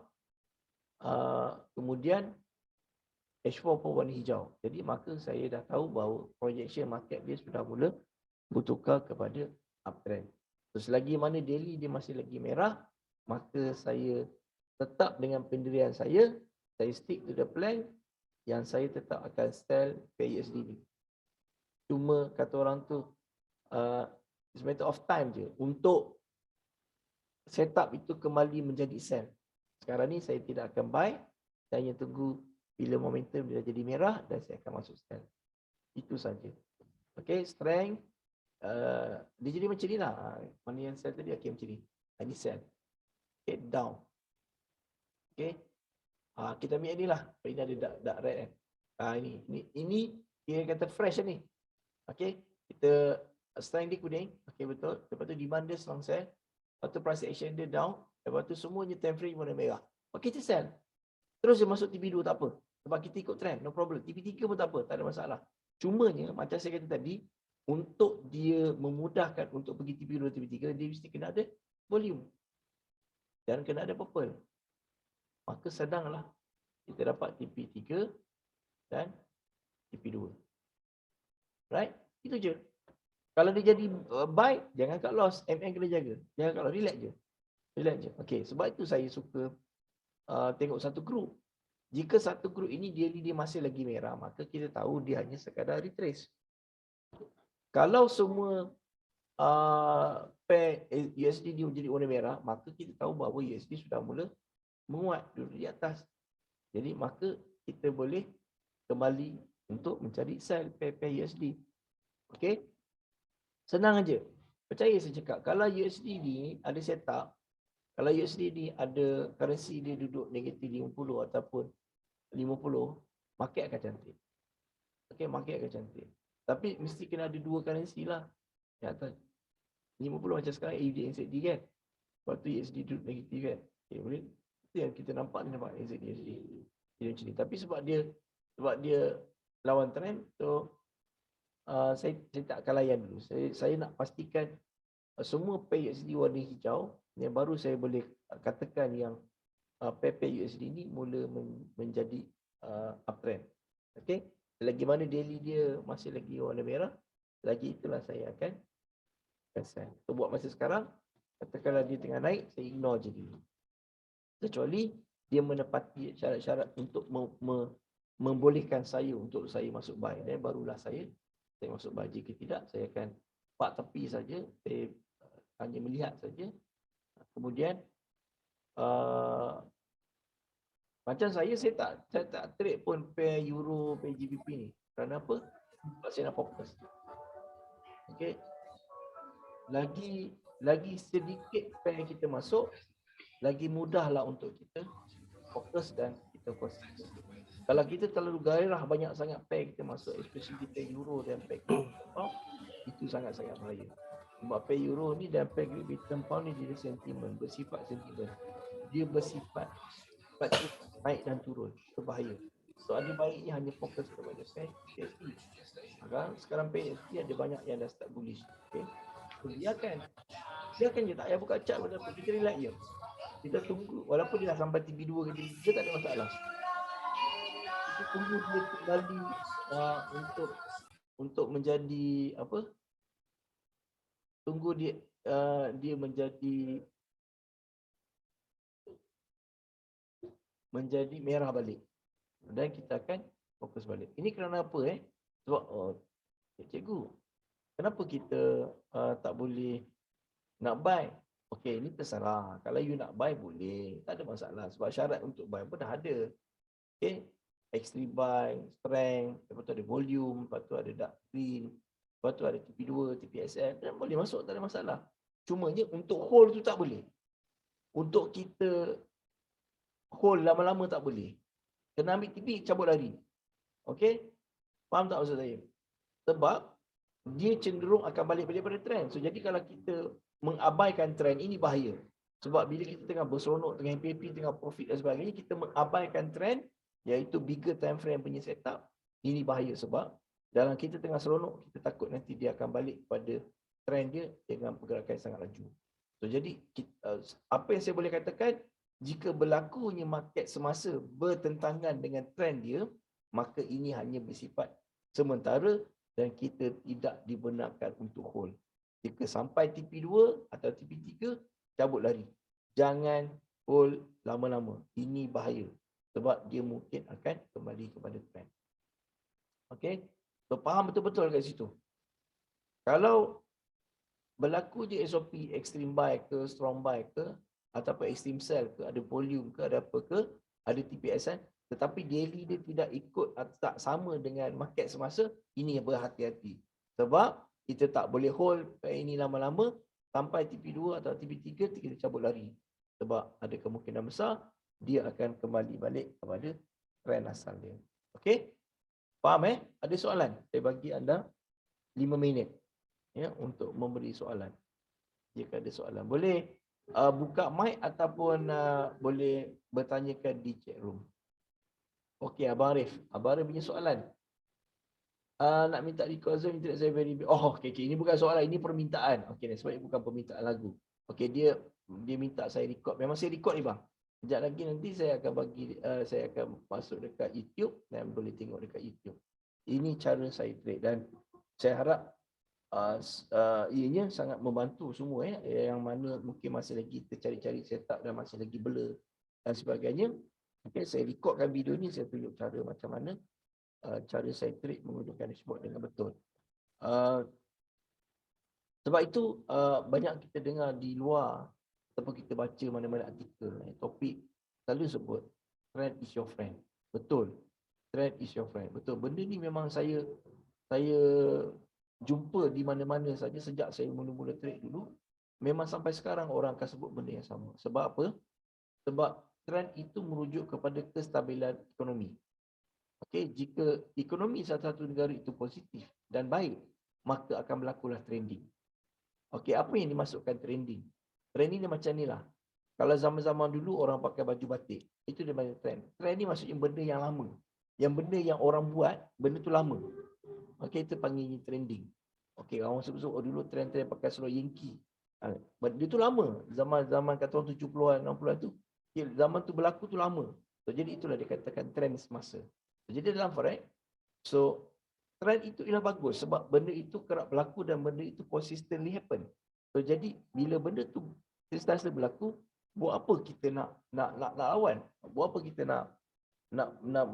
Kemudian H4 pun warna hijau. Jadi maka saya dah tahu bahawa projection market dia sudah mula bertukar kepada uptrend. So, selagi mana daily dia masih lagi merah, maka saya tetap dengan pendirian saya stick to the plan yang saya tetap akan sell PUSD ni. Cuma kata orang tu, it's a matter of time je untuk setup itu kembali menjadi sell. Sekarang ni saya tidak akan buy, saya hanya tunggu bila momentum dia jadi merah dan saya akan masuk sell. Itu saja. Okey, strength dia jadi macam ni lah. Mana yang sell tadi, okey macam ni. Ini sell. Okay, down. Okey. Kita ambil ni lah. Ini ada dark red kan. Ini dia kata fresh ni. Okey. Kita strength dia kuning. Okey, betul. Lepas tu demand dia strong sell. Lepas tu price action dia down. Lepas tu semuanya time frame warna merah. Okey, kita sell. Terus dia masuk TP2 tak apa. Sebab kita ikut trend, no problem. TP3 pun tak apa, tak ada masalah. Cumanya, macam saya kata tadi, untuk dia memudahkan untuk pergi TP2, TP3, dia mesti kena ada volume. Dan kena ada purple. Maka sedanglah kita dapat TP3 dan TP2. Right? Itu je. Kalau dia jadi buy, jangan cut loss. MN kena jaga. Jangan cut loss, relax je. Relax je. Okay, sebab itu saya suka tengok satu group. Jika satu group ini dia masih lagi merah, maka kita tahu dia hanya sekadar retrace. Kalau semua pair USD dia menjadi warna merah, maka kita tahu bahawa USD sudah mula menguat duduk di atas. Jadi maka kita boleh kembali untuk mencari sell pair USD. Okey? Senang aja. Percaya saya cakap, kalau USD ni ada setup, kalau USD ni ada currency dia duduk negatif 50 ataupun 50, market akan cantik. Okey, market akan cantik. Tapi mesti kena ada dua currency lah. Ya, 50 macam sekarang AUD NZD kan. Lepas tu USD duduk negatif kan. Okay, boleh. Itu yang kita nampak NZD USD. Jadi macam ni. Tapi sebab dia lawan trend, so saya tak akan layan dulu. Saya nak pastikan semua pair USD warna hijau, yang baru saya boleh katakan yang pair USD ni mula menjadi uptrend. Okey, selagi mana daily dia masih lagi warna merah, lagi itulah saya akan sell. So, buat masa sekarang, katakanlah dia tengah naik, saya ignore je dulu. Kecuali dia menepati syarat-syarat untuk membolehkan saya untuk saya masuk buy, dan barulah saya masuk buy. Jika tidak, saya akan park tepi saja, saya hanya melihat saja. Kemudian macam saya tak trade pun pair euro, pair GBP ni. Kerana apa? Sebab saya nak fokus. Okey. Lagi sedikit pair yang kita masuk, lagi mudahlah untuk kita fokus dan kita posisi. Kalau kita terlalu gairah banyak sangat pair kita masuk, especially pair euro dan pair itu sangat-sangat bahaya. Sebab pair euro ni dan pair Great Britain pound ni dia sentimen, bersifat sentimen. Dia bersifat naik dan turun, berbahaya. So ada baiknya hanya fokus kepada pair USD. Sekarang pair USD ada banyak yang dah start bullish. Okay. So, biarkan je tak payah buka chart pun apa, kita relax je. Kita tunggu walaupun dia dah sampai TP2 ke TP3 tak ada masalah. Kita tunggu dia kembali untuk menjadi apa? Tunggu dia menjadi merah balik. Dan kita akan fokus balik. Ini kerana apa Sebab cikgu, kenapa kita tak boleh nak buy? Okey, ini terserah. Kalau you nak buy boleh, tak ada masalah. Sebab syarat untuk buy pun dah ada. Okey, extreme buy, strength, lepas tu ada volume, lepas tu ada dark green, lepas tu ada TP2, TPSL, dan boleh masuk, tak ada masalah. Cumanya untuk hold tu tak boleh. Untuk kita hold lama-lama tak boleh. Kena ambil TP, cabut lari. Okey? Faham tak maksud saya? Sebab dia cenderung akan balik-balik pada trend. So jadi kalau kita mengabaikan trend ini bahaya. Sebab bila kita tengah berseronok, tengah happy, tengah profit dan sebagainya, kita mengabaikan trend, iaitu bigger time frame punya setup, ini bahaya sebab dalam kita tengah seronok, kita takut nanti dia akan balik pada trend dia dengan pergerakan yang sangat laju. So jadi apa yang saya boleh katakan, jika berlakunya market semasa bertentangan dengan trend dia, maka ini hanya bersifat sementara dan kita tidak dibenarkan untuk hold. Jika sampai TP2 atau TP3, cabut lari. Jangan hold lama-lama. Ini bahaya. Sebab dia mungkin akan kembali kepada trend. Okey? So, faham betul-betul kat situ. Kalau berlaku je SOP extreme buy ke, strong buy ke, ataupun extreme sell ke, ada volume ke, ada apa ke, ada TPSN, tetapi daily dia tidak ikut atau tak sama dengan market semasa, ini berhati-hati. Sebab kita tak boleh hold ini lama-lama sampai TP2 atau TP3 kita cabut lari. Sebab ada kemungkinan besar dia akan kembali balik kepada trend asal dia. Okey? Faham Ada soalan? Saya bagi anda 5 minit ya untuk memberi soalan. Jika ada soalan, boleh buka mic ataupun boleh bertanyakan di chat room. Okey, Abang Arif. Abang Arif punya soalan. Nak minta record Zoom internet saya very big. Oh, okey, ini bukan soalan, ini permintaan. Okey, sebab ini bukan permintaan lagu. Okey, dia minta saya record. Memang saya record ni bang. Sekejap lagi nanti saya akan saya akan masuk dekat YouTube dan boleh tengok dekat YouTube. Ini cara saya trade dan saya harap ianya sangat membantu semua yang mana mungkin masih lagi tercari-cari setup dan masih lagi blur dan sebagainya. Okey, saya recordkan video ni, saya tunjuk cara macam mana cara saya trade menggunakan dashboard dengan betul. Sebab itu banyak kita dengar di luar ataupun kita baca mana-mana artikel, topik selalu sebut trend is your friend. Betul. Trend is your friend. Betul. Benda ni memang saya jumpa di mana-mana saja sejak saya mula-mula trade dulu. Memang sampai sekarang orang akan sebut benda yang sama. Sebab apa? Sebab trend itu merujuk kepada kestabilan ekonomi. Okey, jika ekonomi satu-satu negara itu positif dan baik, maka akan berlakulah trending. Okey, apa yang dimasukkan trending? Trending ni macam inilah. Kalau zaman-zaman dulu orang pakai baju batik, itu dia panggil trend. Trend ni maksudnya benda yang lama. Yang benda yang orang buat, benda tu lama. Okey, itu panggil trending. Okey, orang sebut dulu trend-trend pakai seluar Yankee. Dia tu lama. Zaman kata orang 70-an, 60-an tu. Okay, zaman tu berlaku tu lama. So, jadi itulah dikatakan trend semasa. Jadi dalam forex, so trend itu ialah bagus sebab benda itu kerap berlaku dan benda itu consistently happen. So jadi bila benda tu sentiasa berlaku, buat apa kita nak lawan? Buat apa kita nak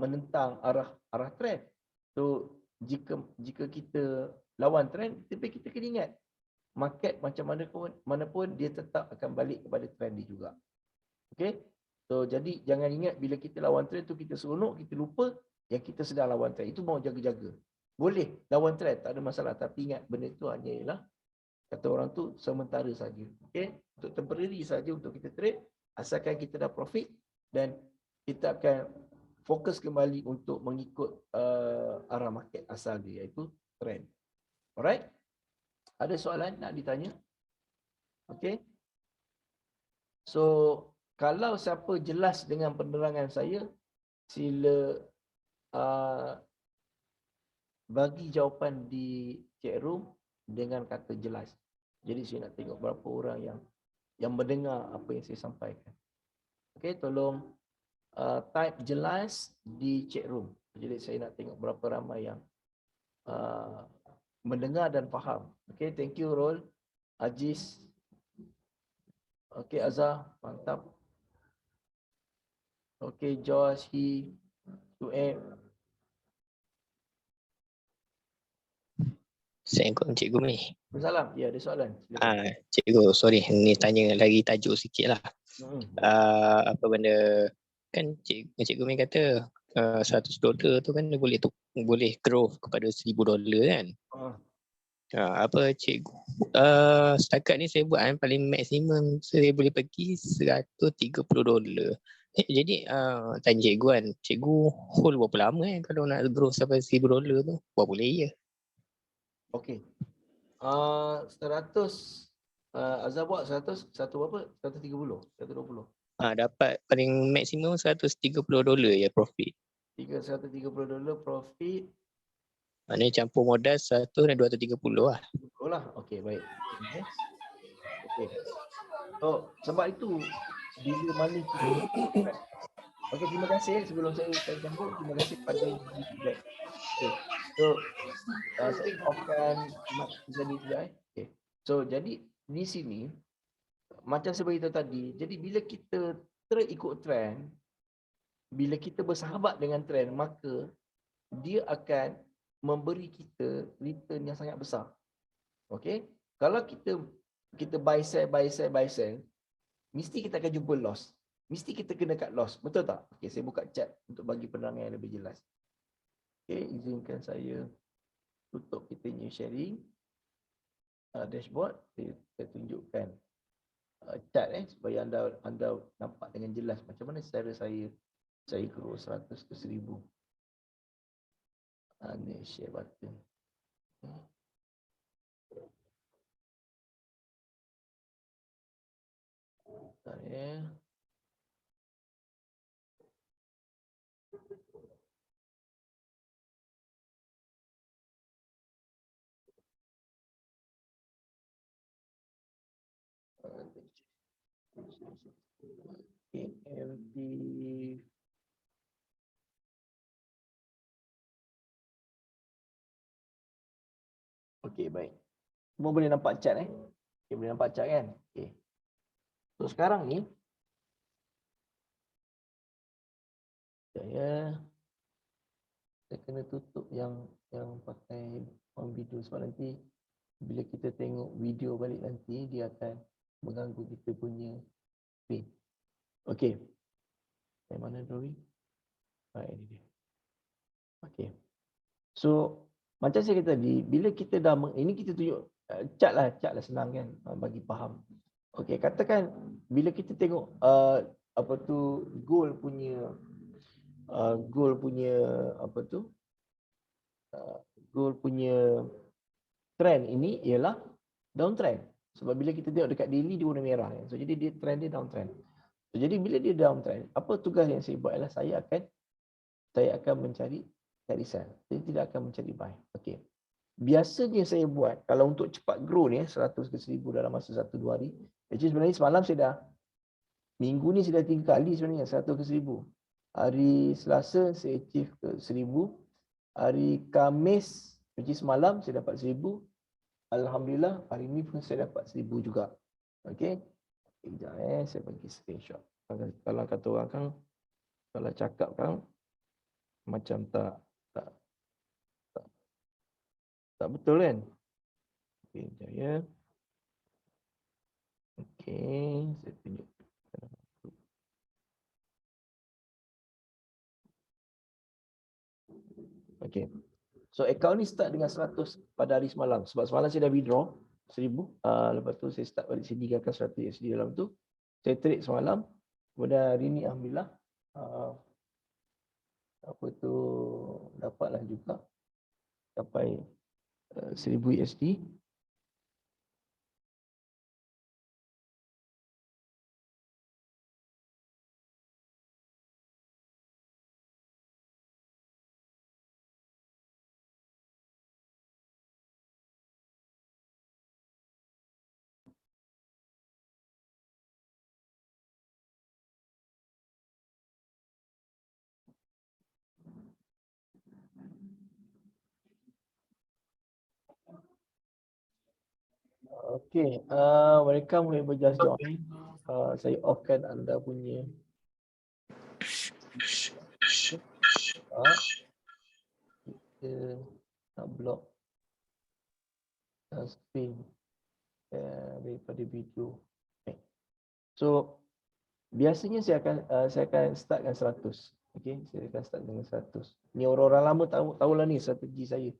menentang arah trend? So jika kita lawan trend, tapi kita kena ingat market macam mana pun dia tetap akan balik kepada trend dia juga. Okay? So jadi jangan ingat bila kita lawan trend tu kita seronok, kita lupa yang kita sedang lawan trend. Itu mau jaga-jaga. Boleh lawan trend, tak ada masalah. Tapi ingat benda itu hanya ialah, kata orang tu, sementara saja. Okay? Untuk temporary saja untuk kita trade. Asalkan kita dah profit dan kita akan fokus kembali untuk mengikut arah market asal dia, iaitu trend. Alright? Ada soalan nak ditanya? Okey. So, kalau siapa jelas dengan penerangan saya, sila bagi jawapan di chat room dengan kata jelas. Jadi saya nak tengok berapa orang yang mendengar apa yang saya sampaikan. Okey, tolong type jelas di chat room. Jadi saya nak tengok berapa ramai yang mendengar dan faham. Okey, thank you Rol, Aziz. Okey, Azhar, mantap. Okey, Josh, Sueb. Assalamualaikum Cikgu Mi. Salam. Ya, ada soalan. Silakan. Cikgu, sorry, ni tanya lagi tajuk sikit lah. Apa benda, kan Cikgu Mi kata $100 tu kan dia boleh growth kepada $1,000 kan? Apa Cikgu, setakat ni saya buat paling maksimum saya boleh pergi $130. Jadi tanya cikgu kan, cikgu hold berapa lama kalau nak growth sampai $1,000 tu? Berapa layer? Okey. 100 Azhar buat 100 satu berapa? 130, 120. Dapat paling maksimum $130 ya profit. $130 profit. Maknanya campur modal 100 dan 230 lah. Betul lah. Okey, baik. Okey. So, sebab itu bila mana kita okey, terima kasih sebelum saya campur, terima kasih pada yang bagi feedback. Okey. So, saya offkan mic tadi sekejap Okey. So, jadi di sini macam saya beritahu tadi, jadi bila kita terikut trend, bila kita bersahabat dengan trend, maka dia akan memberi kita return yang sangat besar. Okey? Kalau kita buy sell, mesti kita akan jumpa loss. Mesti kita kena cut loss. Betul tak? Okey, saya buka chat untuk bagi penerangan yang lebih jelas. Okey, izinkan saya tutup kita punya sharing dashboard. Saya tunjukkan chart supaya anda nampak dengan jelas macam mana cara saya grow 100 ke 1000. Ni share button. Bentar ya. KMP Okey, baik. Semua boleh nampak chat Okey, boleh nampak chat kan? Okey. So sekarang ni saya kena tutup yang pakai on video sebab nanti bila kita tengok video balik nanti dia akan mengganggu kita punya screen. Okey. Yang mana drawing? Ini dia. Okey. So macam saya kata tadi, bila kita dah ini kita tunjuk cat lah senang kan bagi faham. Okey, katakan bila kita tengok apa tu gold punya gold punya trend ini ialah downtrend. Sebab bila kita tengok dekat daily dia warna merah kan. So jadi dia trend dia downtrend. So jadi bila dia downtrend, apa tugas yang saya buat ialah saya akan mencari sell. Saya tidak akan mencari buy. Okey. Biasanya saya buat kalau untuk cepat grow ni 100 ke 1000 dalam masa 1-2 hari. Actually sebenarnya semalam minggu ni saya dah 3 kali sebenarnya 100 ke 1000. Hari Selasa saya achieve ke 1000. Hari Khamis, which is semalam saya dapat 1000. Alhamdulillah hari ni pun saya dapat 1000 juga. Okey. Sekejap saya bagi screenshot. Kalau kata orang kan kalau cakap kan macam tak betul kan? Okey, sekejap ya. Okey, saya tunjuk. Okey. So account ni start dengan 100 pada hari semalam. Sebab semalam saya dah withdraw 1000. Lepas tu saya start balik sini kan 100 USD dalam tu. Saya trade semalam. Kemudian hari ni alhamdulillah dapatlah juga sampai 1000 USD. Okey, mereka boleh just join. Saya offkan anda punya kita nak block screen daripada video. Okay. So biasanya saya akan start dengan 100. Okey, saya akan start dengan 100. Ni orang-orang lama tahulah ni strategi saya.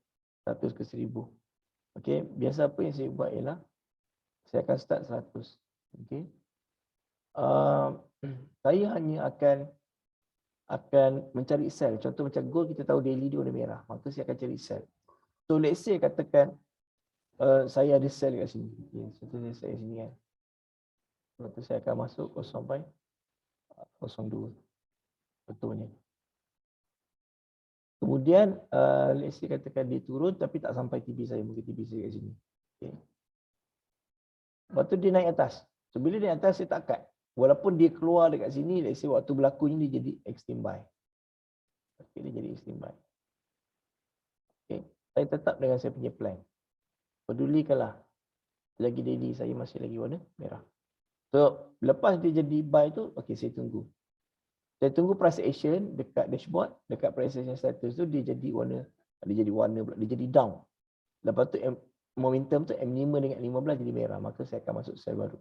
100 ke 1000. Okey, biasa apa yang saya buat ialah saya akan start 100. Okey. Saya hanya akan mencari sel. Contoh macam gold, kita tahu daily dia warna merah. Maka saya akan cari sel. So let's say katakan saya ada sel kat sini. Okay. Contoh saya sini kan. Lepas saya akan masuk 0.02. Betulnya. Kemudian let's say katakan dia turun tapi tak sampai TB saya. Mungkin TB saya kat sini. Okay. Lepas tu dia naik atas. So bila dia naik atas saya tak cut. Walaupun dia keluar dekat sini, let's say waktu berlakunya dia jadi extreme buy. Okay, dia jadi extreme buy. Okay. Saya tetap dengan saya punya plan. Pedulikanlah. Lagi daily saya masih lagi warna merah. So lepas dia jadi buy tu, okay, saya tunggu. Saya tunggu price action dekat dashboard, dekat price action status tu dia jadi warna pula, dia jadi down. Lepas tu momentum tu M5 dengan 15 jadi merah, maka saya akan masuk sell baru.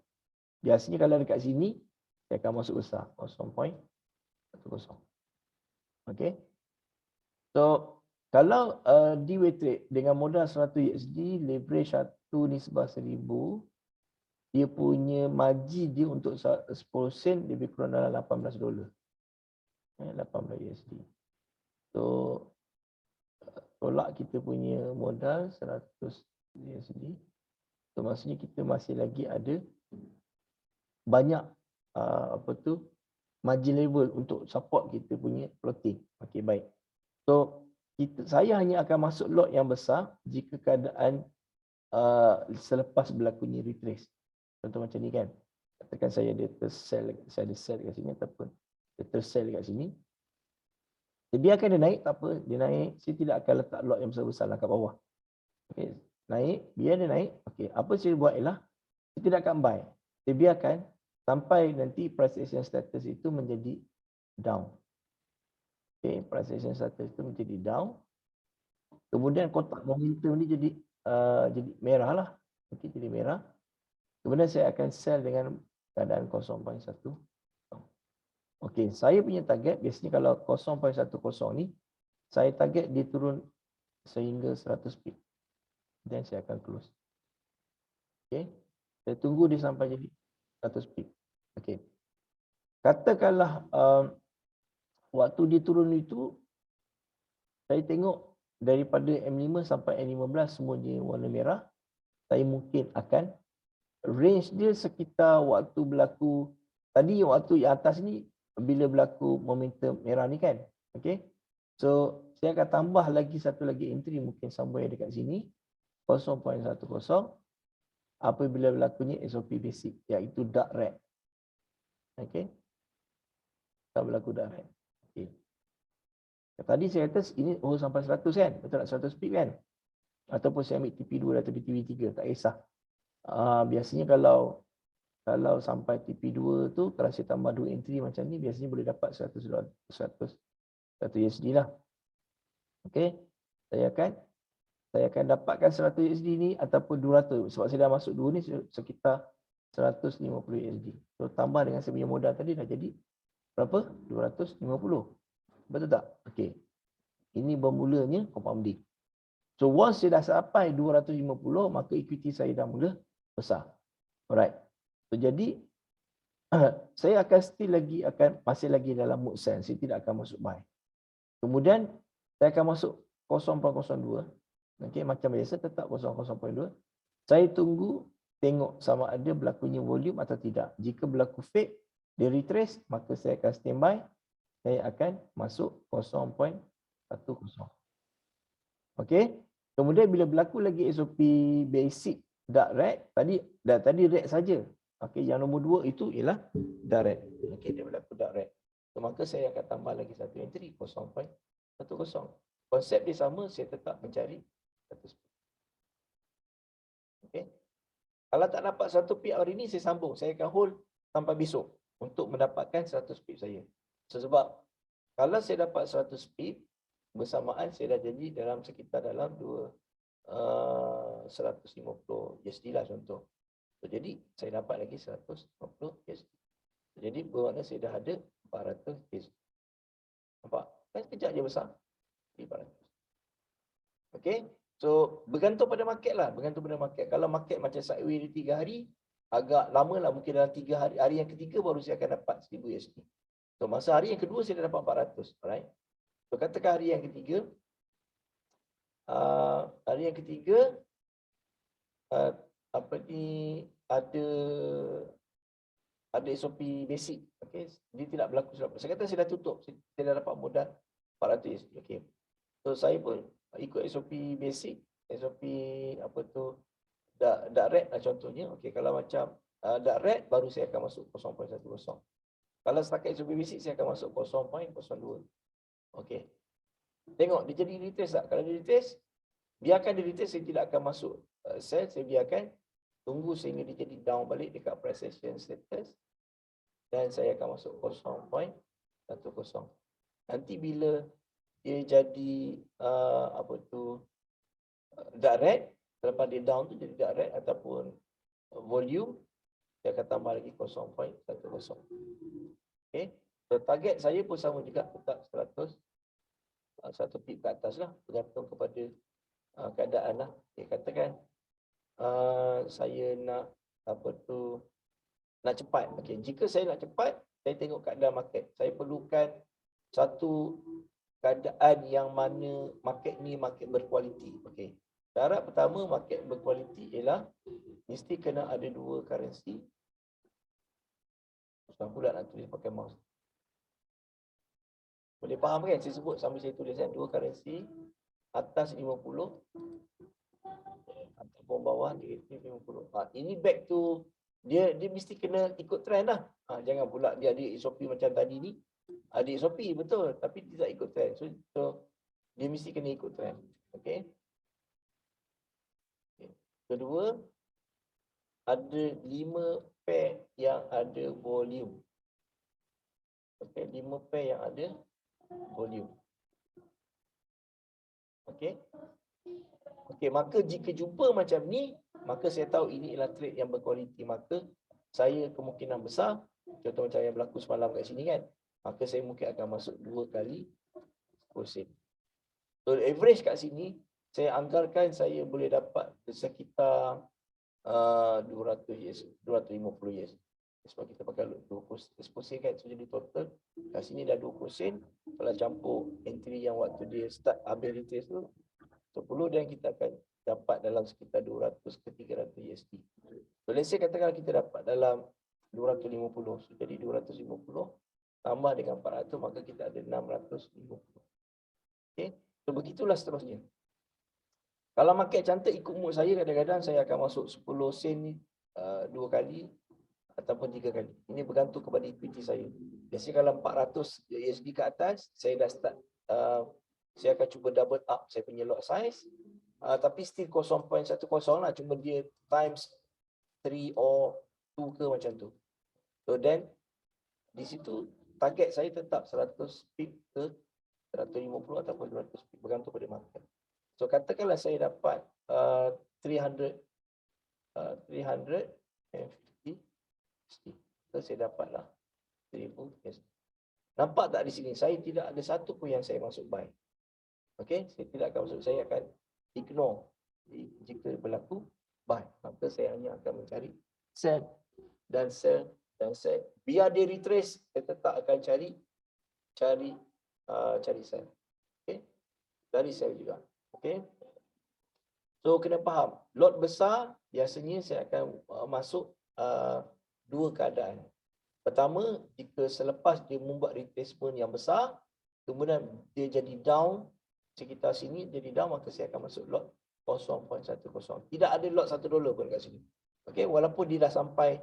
Biasanya kalau dekat sini saya akan masuk besar 0.10. Okey. So kalau di trade dengan modal 100 USD, leverage 1 nisbah 1000, dia punya margin dia untuk 10% lebih kurang dalam $18. 18 USD. So tolak kita punya modal 100 USD. So maksudnya kita masih lagi ada banyak margin level untuk support kita punya floating. Okey, baik. So saya hanya akan masuk lot yang besar jika keadaan selepas berlakunya retrace. Contoh macam ni kan. Katakan saya ada tersell kat sini ataupun dia tersell kat sini. Dia biarkan dia naik, tak apa. Dia naik, saya tidak akan letak lot yang besar-besar lah kat bawah. Okey, naik, biar dia naik. Okey, apa saya buat ialah saya tidak akan buy. Saya biarkan sampai nanti price action status itu menjadi down. Okey, price action status itu menjadi down. Kemudian kotak momentum ni jadi merah lah. Okey, jadi merah. Kemudian saya akan sell dengan keadaan 0.10. Okey, saya punya target biasanya kalau 0.10 ni saya target dia turun sehingga 100 pip. Dan saya akan close. Okey. Saya tunggu dia sampai jadi 100 pip. Okey. Katakanlah waktu dia turun itu saya tengok daripada M5 sampai M15 semua dia warna merah. Saya mungkin akan range dia sekitar waktu berlaku tadi, waktu yang atas ni bila berlaku momentum merah ni kan. Okey. So saya akan tambah lagi satu lagi entry mungkin somewhere dekat sini 0.10 apabila berlakunya SOP basic iaitu dark red. Okey. Tak berlaku dark red. Okey. Tadi saya kata ini sampai 100 kan? Betul tak 100 pip kan? Ataupun saya ambil TP2 atau TP3 tak kisah. Biasanya kalau sampai TP2 tu kalau saya tambah 2 entry macam ni biasanya boleh dapat 100 USD lah. Okey. Saya akan dapatkan 100 USD ni ataupun 200 sebab saya dah masuk 2 ni sekitar 150 USD. So tambah dengan saya punya modal tadi dah jadi berapa? 250. Betul tak? Okey. Ini bermulanya compounding. So once saya dah sampai 250 maka equity saya dah mula besar. Alright. So jadi saya masih lagi dalam mood sell. Saya tidak akan masuk buy. Kemudian saya akan masuk 0.02. Okey, macam biasa tetap 0.02. Saya tengok sama ada berlakunya volume atau tidak. Jika berlaku fake, dia retrace, maka saya akan standby. Saya akan masuk 0.10. Okey. Kemudian bila berlaku lagi SOP basic dark red, tadi red saja. Okey, yang nombor 2 itu ialah dark red. Okey, dia berlaku dark red. So, maka saya akan tambah lagi satu entry 0.10. Konsep dia sama, saya tetap mencari 100. Okey. Kalau tak dapat 100 pip hari ni, saya sambung. Saya akan hold sampai besok untuk mendapatkan 100 pip saya. Sebab kalau saya dapat 100 pip, bersamaan saya dah janji dalam sekitar dalam 150 USD lah contoh. So, jadi saya dapat lagi 150 USD. Jadi bermakna saya dah ada 400 USD. Nampak? Kan sekejap je besar. 400. Okay. So bergantung pada market lah. Bergantung pada market. Kalau market macam sideways di 3 hari, agak lama lah. Mungkin dalam 3 hari. Hari yang ketiga baru saya akan dapat 1000 USD. So masa hari yang kedua saya dah dapat 400. Alright. So katakan hari yang ketiga. Hari yang ketiga. Apa ni. Ada SOP basic. Okay. Dia tidak berlaku. Saya kata saya dah tutup. Saya dah dapat modal 400 USD. Okay. So saya pun ikut SOP basic, SOP apa tu, dark red lah contohnya. Okey, kalau macam dark red baru saya akan masuk 0.10. Kalau setakat SOP basic saya akan masuk 0.02. Okey. Tengok dia jadi retrace tak? Kalau dia retrace, biarkan dia retrace, saya tidak akan masuk sell, saya biarkan tunggu sehingga dia jadi down balik dekat price action status dan saya akan masuk 0.10. Nanti bila dia jadi apa tu, dark red, selepas dia down tu jadi dark red ataupun volume, dia akan tambah lagi 0.10. Okay. So target saya pun sama juga, tetap 100 pip ke atas lah, bergantung kepada keadaan lah. Okay, katakan saya nak apa tu, nak cepat. Okay. Jika saya nak cepat, saya tengok keadaan market. Saya perlukan satu keadaan yang mana market ni market berkualiti. Okey. Syarat pertama market berkualiti ialah mesti kena ada dua currency. Susah pula nak tulis pakai mouse. Boleh faham kan saya sebut sambil saya tulis kan? Dua currency atas 50 ataupun bawah negatif 50. Ini back to dia mesti kena ikut trend lah. Jangan pula dia ada SOP macam tadi ni. Ada SOP betul tapi tidak ikut trend. So dia mesti kena ikut trend. Okey. Kedua, ada 5 pair yang ada volume. Okey, 5 pair yang ada volume. Okey. Okey, maka jika jumpa macam ni, maka saya tahu ini ialah trade yang berkualiti. Maka saya kemungkinan besar, contoh macam yang berlaku semalam kat sini kan, maka saya mungkin akan masuk 2 kali sen. So average kat sini, saya anggarkan saya boleh dapat sekitar 200 US, 250 US. Sebab kita pakai 20 sen kan, so jadi total kat sini dah 20 sen. Kalau campur entry yang waktu dia start habis retrace tu 10, dan kita akan dapat dalam sekitar 200 ke 300 USD. So let's say katakan kita dapat dalam 250, so jadi 250 tambah dengan 400, maka kita ada 650. Okay, so begitulah seterusnya. Kalau market cantik ikut mood saya, kadang-kadang saya akan masuk 10 sen ni 2 kali ataupun 3 kali. Ini bergantung kepada equity saya. Biasanya kalau 400 USD ke atas, saya dah start, saya akan cuba double up saya punya lot size. Tapi still 0.10 lah, cuma dia times 3 or 2 ke macam tu. So then di situ target saya tetap 100 pip ke 150 ataupun 200 pip, bergantung pada market. So katakanlah saya dapat 350 USD. So saya dapatlah 1000 USD. Nampak tak di sini? Saya tidak ada satu pun yang saya masuk buy. Okey, saya tidak akan masuk, saya akan ignore jika berlaku buy. Maka saya hanya akan mencari sell dan sell dan sell. Biar dia retrace, saya tetap akan cari sell. Okey. Cari sell juga. Okey. So kena faham, lot besar biasanya saya akan masuk dua keadaan. Pertama, jika selepas dia membuat retracement yang besar, kemudian dia jadi down sekitar sini, jadi down, maka saya akan masuk lot 0.10. Tidak ada lot $1 pun kat sini. Okey, walaupun dia dah sampai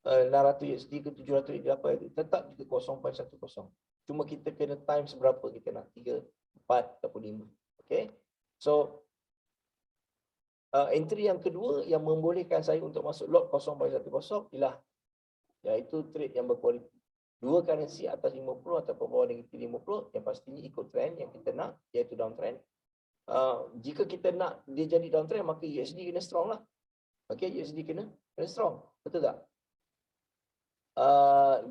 600 USD ke 700 USD apa itu, tetap juga 0.10. Cuma kita kena times berapa kita nak, 3, 4 ataupun 5. Okey. So Entry yang kedua yang membolehkan saya untuk masuk lot 0.10 ialah iaitu trade yang berkualiti. Dua currency atas 50 ataupun bawah negatif 50 yang pastinya ikut trend yang kita nak, iaitu downtrend. Jika kita nak dia jadi downtrend, maka USD kena strong lah. Okay, USD kena strong. Betul tak?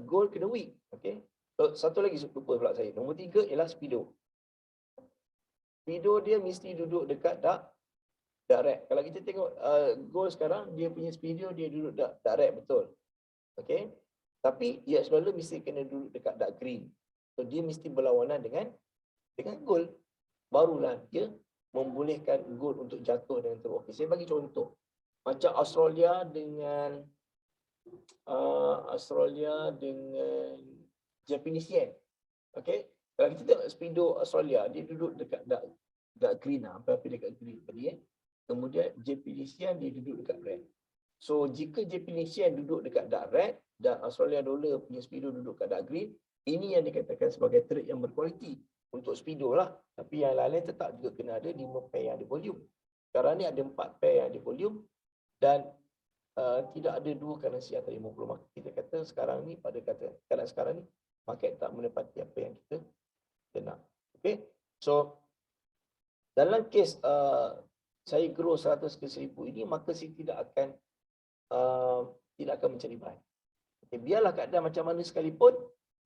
Gold kena weak. Okay. Satu lagi lupa pula saya. Nombor 3 ialah Speedo. Speedo dia mesti duduk dekat direct. Kalau kita tengok gold sekarang, dia punya Speedo dia duduk direct, betul. Okay. Tapi US dollar mesti kena duduk dekat dark green. So dia mesti berlawanan dengan gold. Barulah dia membolehkan gold untuk jatuh dengan teruk. Okay, saya bagi contoh. Macam Australia dengan Japanese yen. Okay. Kalau kita tengok Speedo Australia, dia duduk dekat dark green lah. Hampir dekat green tadi. Kemudian Japanese yen dia duduk dekat red. So jika Japanese yen duduk dekat dark red dan Australia dollar punya Speedo duduk dekat dark green, ini yang dikatakan sebagai trade yang berkualiti untuk Speedo lah. Tapi yang lain-lain tetap juga kena ada 5 pair yang ada volume. Sekarang ni ada 4 pair yang ada volume dan tidak ada dua currency atas 50. Maka kita kata sekarang ni, pada keadaan sekarang ni, market tak menepati apa yang kita nak. Okay. So dalam kes saya grow 100 ke 1000 ini, maka saya tidak akan mencari buy. Okay, biarlah keadaan macam mana sekalipun,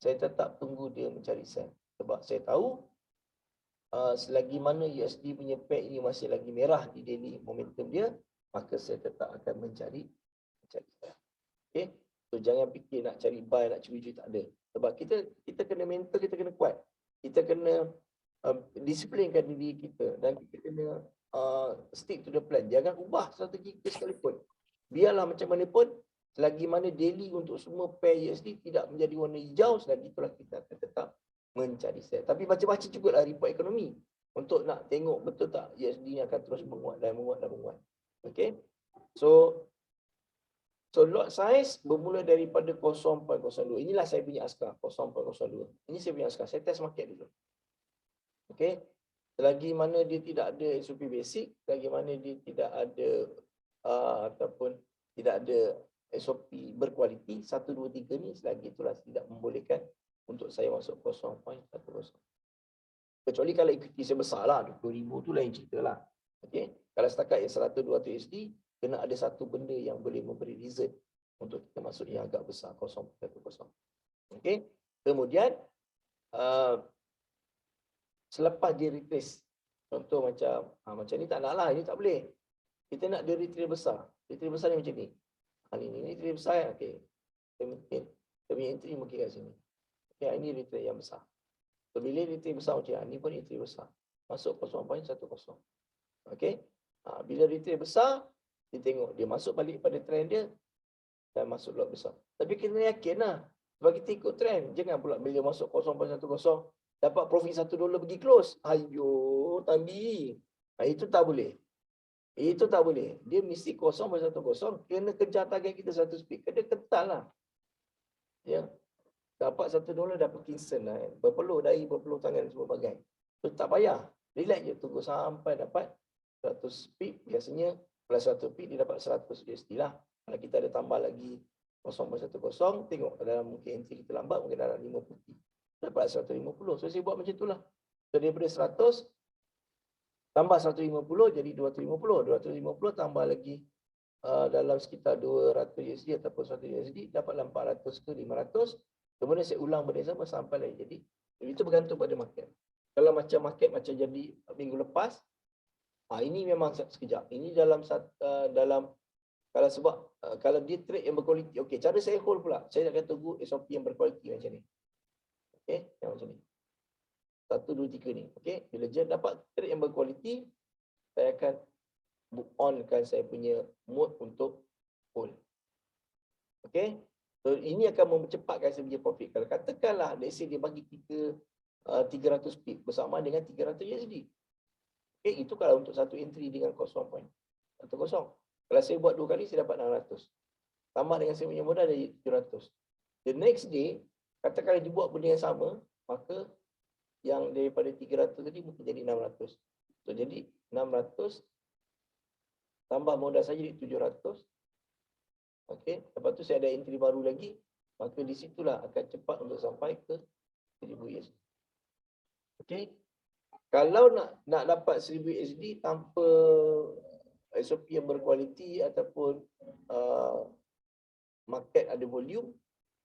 saya tetap tunggu dia mencari sell. Sebab saya tahu selagi mana USD punya pair ini masih lagi merah di daily momentum dia, maka saya tetap akan mencari sell. Okay. So jangan fikir nak cari buy, nak cuci tak ada. Sebab kita kena mental, kita kena kuat. Kita kena disiplinkan diri kita dan kita kena stick to the plan. Jangan ubah strategi kita sekalipun. Biarlah macam mana pun, selagi mana daily untuk semua pair USD tidak menjadi warna hijau, selagi itulah kita akan tetap mencari sell. Tapi baca-baca juga lah report ekonomi untuk nak tengok betul tak USD ni akan terus menguat dan menguat dan menguat. Okay. So lot size bermula daripada 0.02. Inilah saya punya askar 0.02. Ini saya punya askar. Saya test market dulu. Okay. Selagi mana dia tidak ada SOP basic, selagi mana dia tidak ada ataupun tidak ada SOP berkualiti 1, 2, 3 ni, selagi itulah tidak membolehkan untuk saya masuk 0.10. Kecuali kalau equity saya besar lah, 20,000 tu lain cerita lah. Okay. Kalau setakat yang 100, 200 USD, kena ada satu benda yang boleh memberi reason untuk kita masuk yang agak besar 0.10. Okay. Kemudian selepas dia retrace, contoh macam ni tak nak lah, ini tak boleh. Kita nak dia retrace besar. Retrace besar ni macam ni. Ini retrace besar. Okay. Kita punya entry mungkin kat sini. Okay, ini retrace yang besar. So bila retrace besar macam ni pun retrace besar. Masuk 0.10. Okay. Bila retrace besar, dia tengok dia masuk balik pada trend dia dan masuk lot besar. Tapi kena yakin lah. Sebab kita ikut trend. Jangan pula bila masuk 0.10 dapat profit $1 pergi close. Ayo, tambi. Itu tak boleh. Itu tak boleh. Dia mesti 0.10 kena kejar target kita 100 pip. Kena ketat lah. Ya. Dapat $1 dapat Kingston lah. Berpeluh dahi, berpeluh tangan semua bagai. So, tak payah. Relax je. Tunggu sampai dapat 100 pip. Biasanya plus 100 pip dia dapat 100 USD lah. Kalau kita ada tambah lagi 0.10, tengok dalam mungkin entry kita lambat, mungkin dalam 50 pip. Dapat 150. So saya buat macam itulah. So daripada 100 tambah 150 jadi 250. 250 tambah lagi dalam sekitar 200 USD ataupun 100 USD, dapatlah 400 ke 500. Kemudian saya ulang benda sama sampai lagi. Jadi itu bergantung pada market. Kalau macam market macam jadi minggu lepas, ini memang sekejap. Ini dalam kalau sebab kalau dia trade yang berkualiti, okey, cara saya hold pula. Saya akan tunggu SOP yang berkualiti macam ni. Okey, yang macam ni. 1, 2, 3 ni. Okey, bila je dapat trade yang berkualiti, saya akan book on-kan saya punya mode untuk hold. Okey. So ini akan mempercepatkan saya punya profit. Kalau katakanlah let's say dia bagi kita 300 pip bersama dengan 300 USD. Okey, itu kalau untuk satu entry dengan 0.10. Kalau saya buat 2 kali saya dapat 600. Tambah dengan saya punya modal dari 700. The next day, katakanlah dia buat benda yang sama, maka yang daripada 300 tadi mungkin jadi 600. So jadi 600 tambah modal saya jadi 700. Okey, lepas tu saya ada entry baru lagi, maka di situlah akan cepat untuk sampai ke 1000 USD. Okey. Kalau nak dapat 1000 USD tanpa SOP yang berkualiti ataupun market ada volume,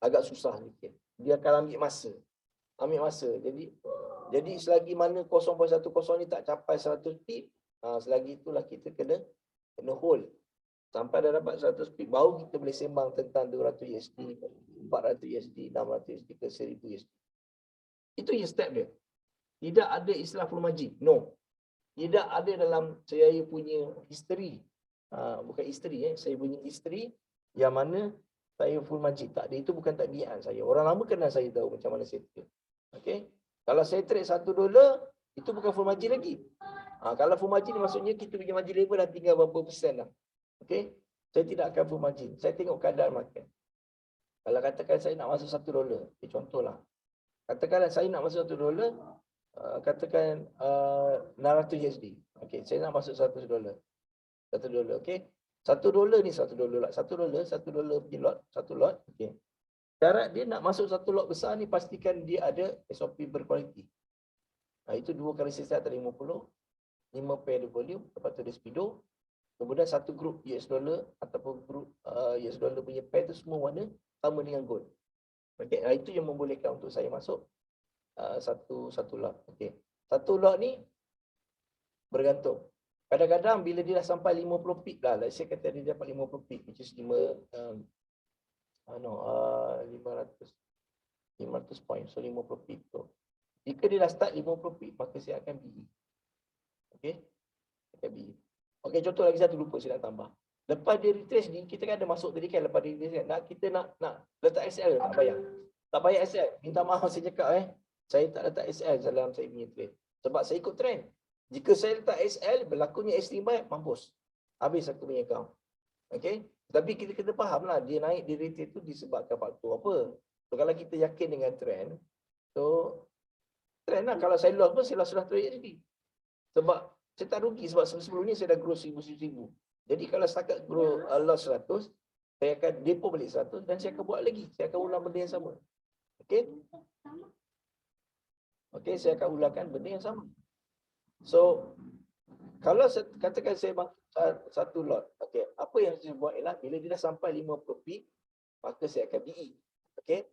agak susah sikit. Dia akan ambil masa. Jadi selagi mana 0.10 ni tak capai 100 pip, selagi itulah kita kena hold. Sampai dah dapat 100 pip, baru kita boleh sembang tentang 200 USD, 400 USD, 600 USD ke 1000 USD. Itu je step dia. Tidak ada istilah full margin. No. Tidak ada dalam saya punya history. Bukan history, saya punya history yang mana saya full margin. Tak ada. Itu bukan tabiat saya. Orang lama kenal saya tahu macam mana saya trade. Okay. Kalau saya trade $1, itu bukan full margin lagi. Kalau full margin maksudnya kita punya margin level dah tinggal berapa persen dah. Okay. Saya tidak akan full margin. Saya tengok keadaan market. Kalau katakan saya nak masuk $1, contohlah. Katakanlah saya nak masuk $1, katakan 600 USD. Okey, saya nak masuk $100. $1, okey. $1 ni $1 lah. $1 pergi lot, satu lot. Okey. Syarat dia nak masuk satu lot besar ni pastikan dia ada SOP berkualiti. Itu 2 kali sesat 50, 5 pair ada volume, lepas tu ada speedo. Kemudian satu grup US dollar ataupun grup US dollar punya pair tu semua warna sama dengan gold. Okey, itu yang membolehkan untuk saya masuk satu lot. Okey. Satu lot ni bergantung. Kadang-kadang bila dia dah sampai 50 pip lah, saya kata dia dapat 50 pip, which is 500 poin, so 50 pip tu. Jika dia dah start 50 pip, maka saya akan BE. Okey. Akan BE. Okey, contoh lagi satu lupa saya nak tambah. Lepas dia retrace ni, kita kan ada masuk tadi kan, lepas dia retrace kan, kita nak letak SL tak bayar. Tak bayar SL. Minta maaf saya cakap saya tak letak SL dalam saya punya trade. Sebab saya ikut trend. Jika saya letak SL, berlakunya estimate, mampus. Habis aku punya account. Okey. Tapi kita kena faham lah, dia naik di retrace tu disebabkan faktor apa. So, kalau kita yakin dengan trend, so trend lah. Kalau saya loss pun, saya loss 100 USD. Sebab saya tak rugi sebab sebelum ni saya dah grow 1000. Jadi kalau setakat grow loss 100, saya akan depo balik 100 dan saya akan buat lagi. Saya akan ulang benda yang sama. Okey? Okey, saya akan ulangkan benda yang sama. So, kalau katakan saya satu lot, okey, apa yang saya buat ialah bila dia dah sampai 50 pip, maka saya akan BE. Okey?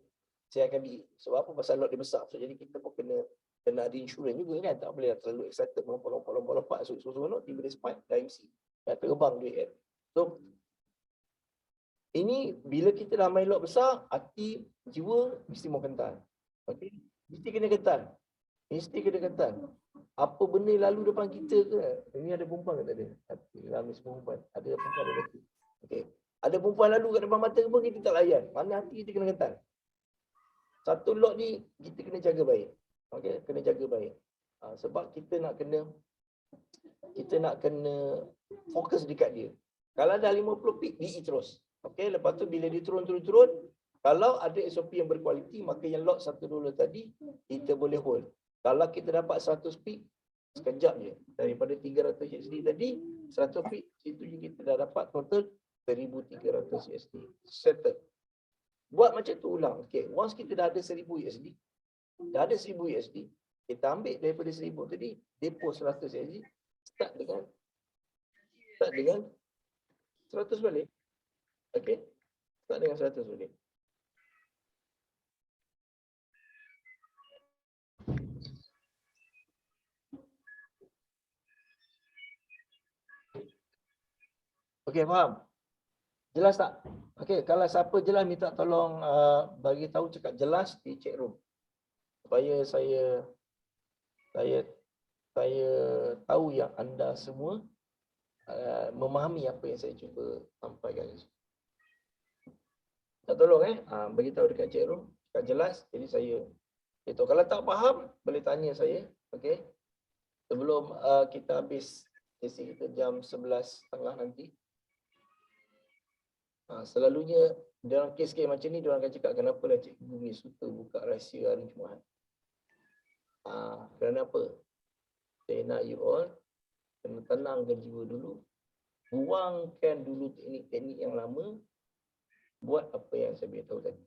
Saya akan BE. Sebab apa? Pasal lot dia besar. So, jadi kita pun kena ada insurans juga kan. Tak boleh terlalu excited lompat-lompat suruh-suruh tiba dia spike dah MC. Dah terbang duit kan. So ini bila kita dah main lot besar, hati, jiwa mesti mau kental. Okey, mesti kena kental. Mesti kena kental. Apa benda lalu depan kita ke? Ini ada perempuan ke tak ada? Ramai semua perempuan. Ada perempuan ada lelaki. Okey. Ada perempuan lalu kat depan mata pun kita tak layan. Mana hati kita kena kental. Satu lot ni kita kena jaga baik. Okey, kena jaga baik. Sebab kita nak kena fokus dekat dia. Kalau dah 50 pip, BE terus. Okey, lepas tu bila dia turun, kalau ada SOP yang berkualiti, maka yang lot $1 tadi kita boleh hold. Kalau kita dapat 100 pip, sekejap je. Daripada 300 USD tadi, 100 pip, itu je kita dah dapat total 1300 USD. Settle. Buat macam tu ulang. Okey, once kita dah ada 1000 USD, dah ada 1000 USD, kita ambil daripada 1000 tadi, depo 100 USD, start dengan 100 balik. Okey, start dengan 100 balik. Okey, faham? Jelas tak? Okey, kalau siapa jelas minta tolong bagi tahu cakap jelas di chat room. Supaya saya tahu yang anda semua memahami apa yang saya cuba sampaikan. Tak tolong bagi tahu dekat chat room, cakap jelas. Jadi saya itu kalau tak faham boleh tanya saya, okey. Sebelum kita habis sesi kita jam 11.30 nanti. Selalunya dalam kes-kes macam ni diorang akan cakap kenapa lah Cikgu Bumi suka buka rahsia hari Jumaat. Kerana apa? Saya nak you all kena tenangkan jiwa dulu. buangkan dulu teknik-teknik yang lama, buat apa yang saya beritahu tadi.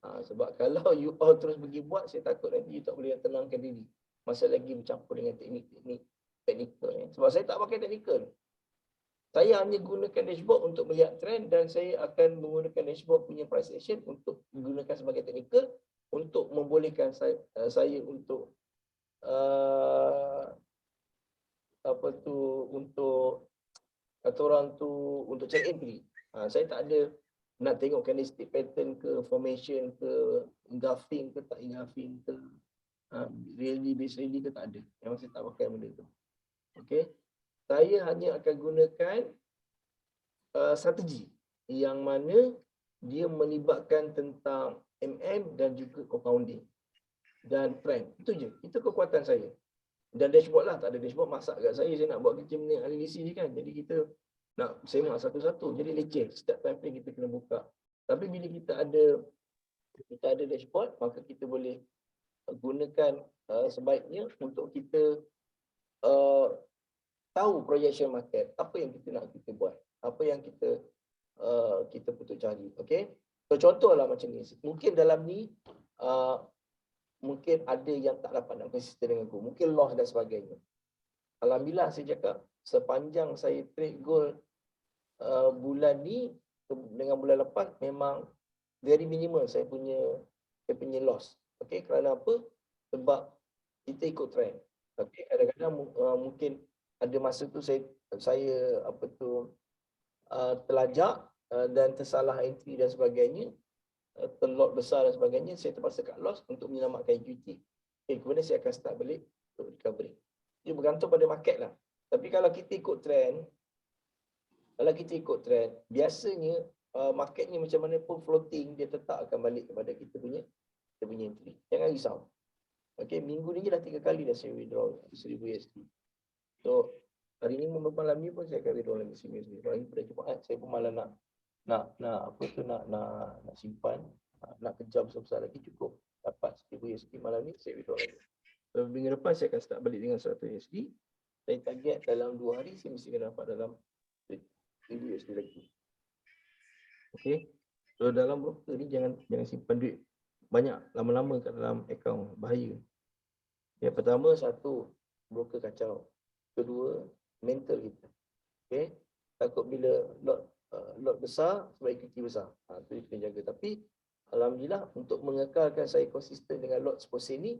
Sebab kalau you all terus pergi buat, saya takut nanti you tak boleh tenangkan diri. Masa lagi bercampur dengan teknik-teknik teknikal. Sebab saya tak pakai teknikal. Saya hanya gunakan dashboard untuk melihat trend dan saya akan menggunakan dashboard punya price action untuk menggunakan sebagai teknikal untuk membolehkan saya untuk untuk kata orang tu untuk check entry. Saya tak ada nak tengok candlestick pattern ke, formation ke, engulfing ke tak engulfing ke, rally base rally ke tak ada. Memang saya tak pakai benda tu. Okey. Saya hanya akan gunakan strategi yang mana dia melibatkan tentang dan juga compounding dan trend. Itu je. Itu kekuatan saya. Dan dashboard lah. Tak ada dashboard masak kat saya. Saya nak buat kerja analisis je kan. Jadi kita nak semak satu-satu. Jadi leceh. Setiap time frame kita kena buka. Tapi bila kita ada dashboard, maka kita boleh gunakan sebaiknya untuk kita tahu projection market, apa yang kita nak kita buat, apa yang kita patut cari. Okey, so contohlah macam ni. Mungkin dalam ni mungkin ada yang tak dapat nak konsisten dengan aku, mungkin loss dan sebagainya. Alhamdulillah saya cakap sepanjang saya trade gold bulan ni dengan bulan lepas memang very minimal saya punya loss. Okey, kerana apa? Sebab kita ikut trend. Okey, kadang-kadang mungkin ada masa tu saya terlajak dan tersalah entry dan sebagainya, terlot besar dan sebagainya, saya terpaksa cut loss untuk menyelamatkan equity. Okay, kemudian saya akan start balik untuk recovery. Dia bergantung pada market lah. Tapi kalau kita ikut trend, biasanya marketnya macam mana pun floating, dia tetap akan balik kepada kita punya entry. Jangan risau. Okay, minggu ni je dah 3 kali dah saya withdraw 1000 USD. So, hari ni malam ni pun saya akan withdraw lagi 1000 USD. Hari pada Jumaat saya pun malah nak simpan, nak kejar besar-besar lagi cukup. Dapat 1000 USD malam ni saya withdraw lagi. So, minggu depan saya akan start balik dengan 100 USD. Saya target dalam 2 hari saya mesti akan dapat dalam 1000 USD lagi. Okay. So, dalam broker ni jangan simpan duit banyak lama-lama kat dalam akaun, bahaya. Yang pertama, satu, broker kacau. Kedua, mental kita. Okay. Takut bila lot besar sebab equity besar. Itu kita jaga. Tapi alhamdulillah untuk mengekalkan saya konsisten dengan lot seperti ini,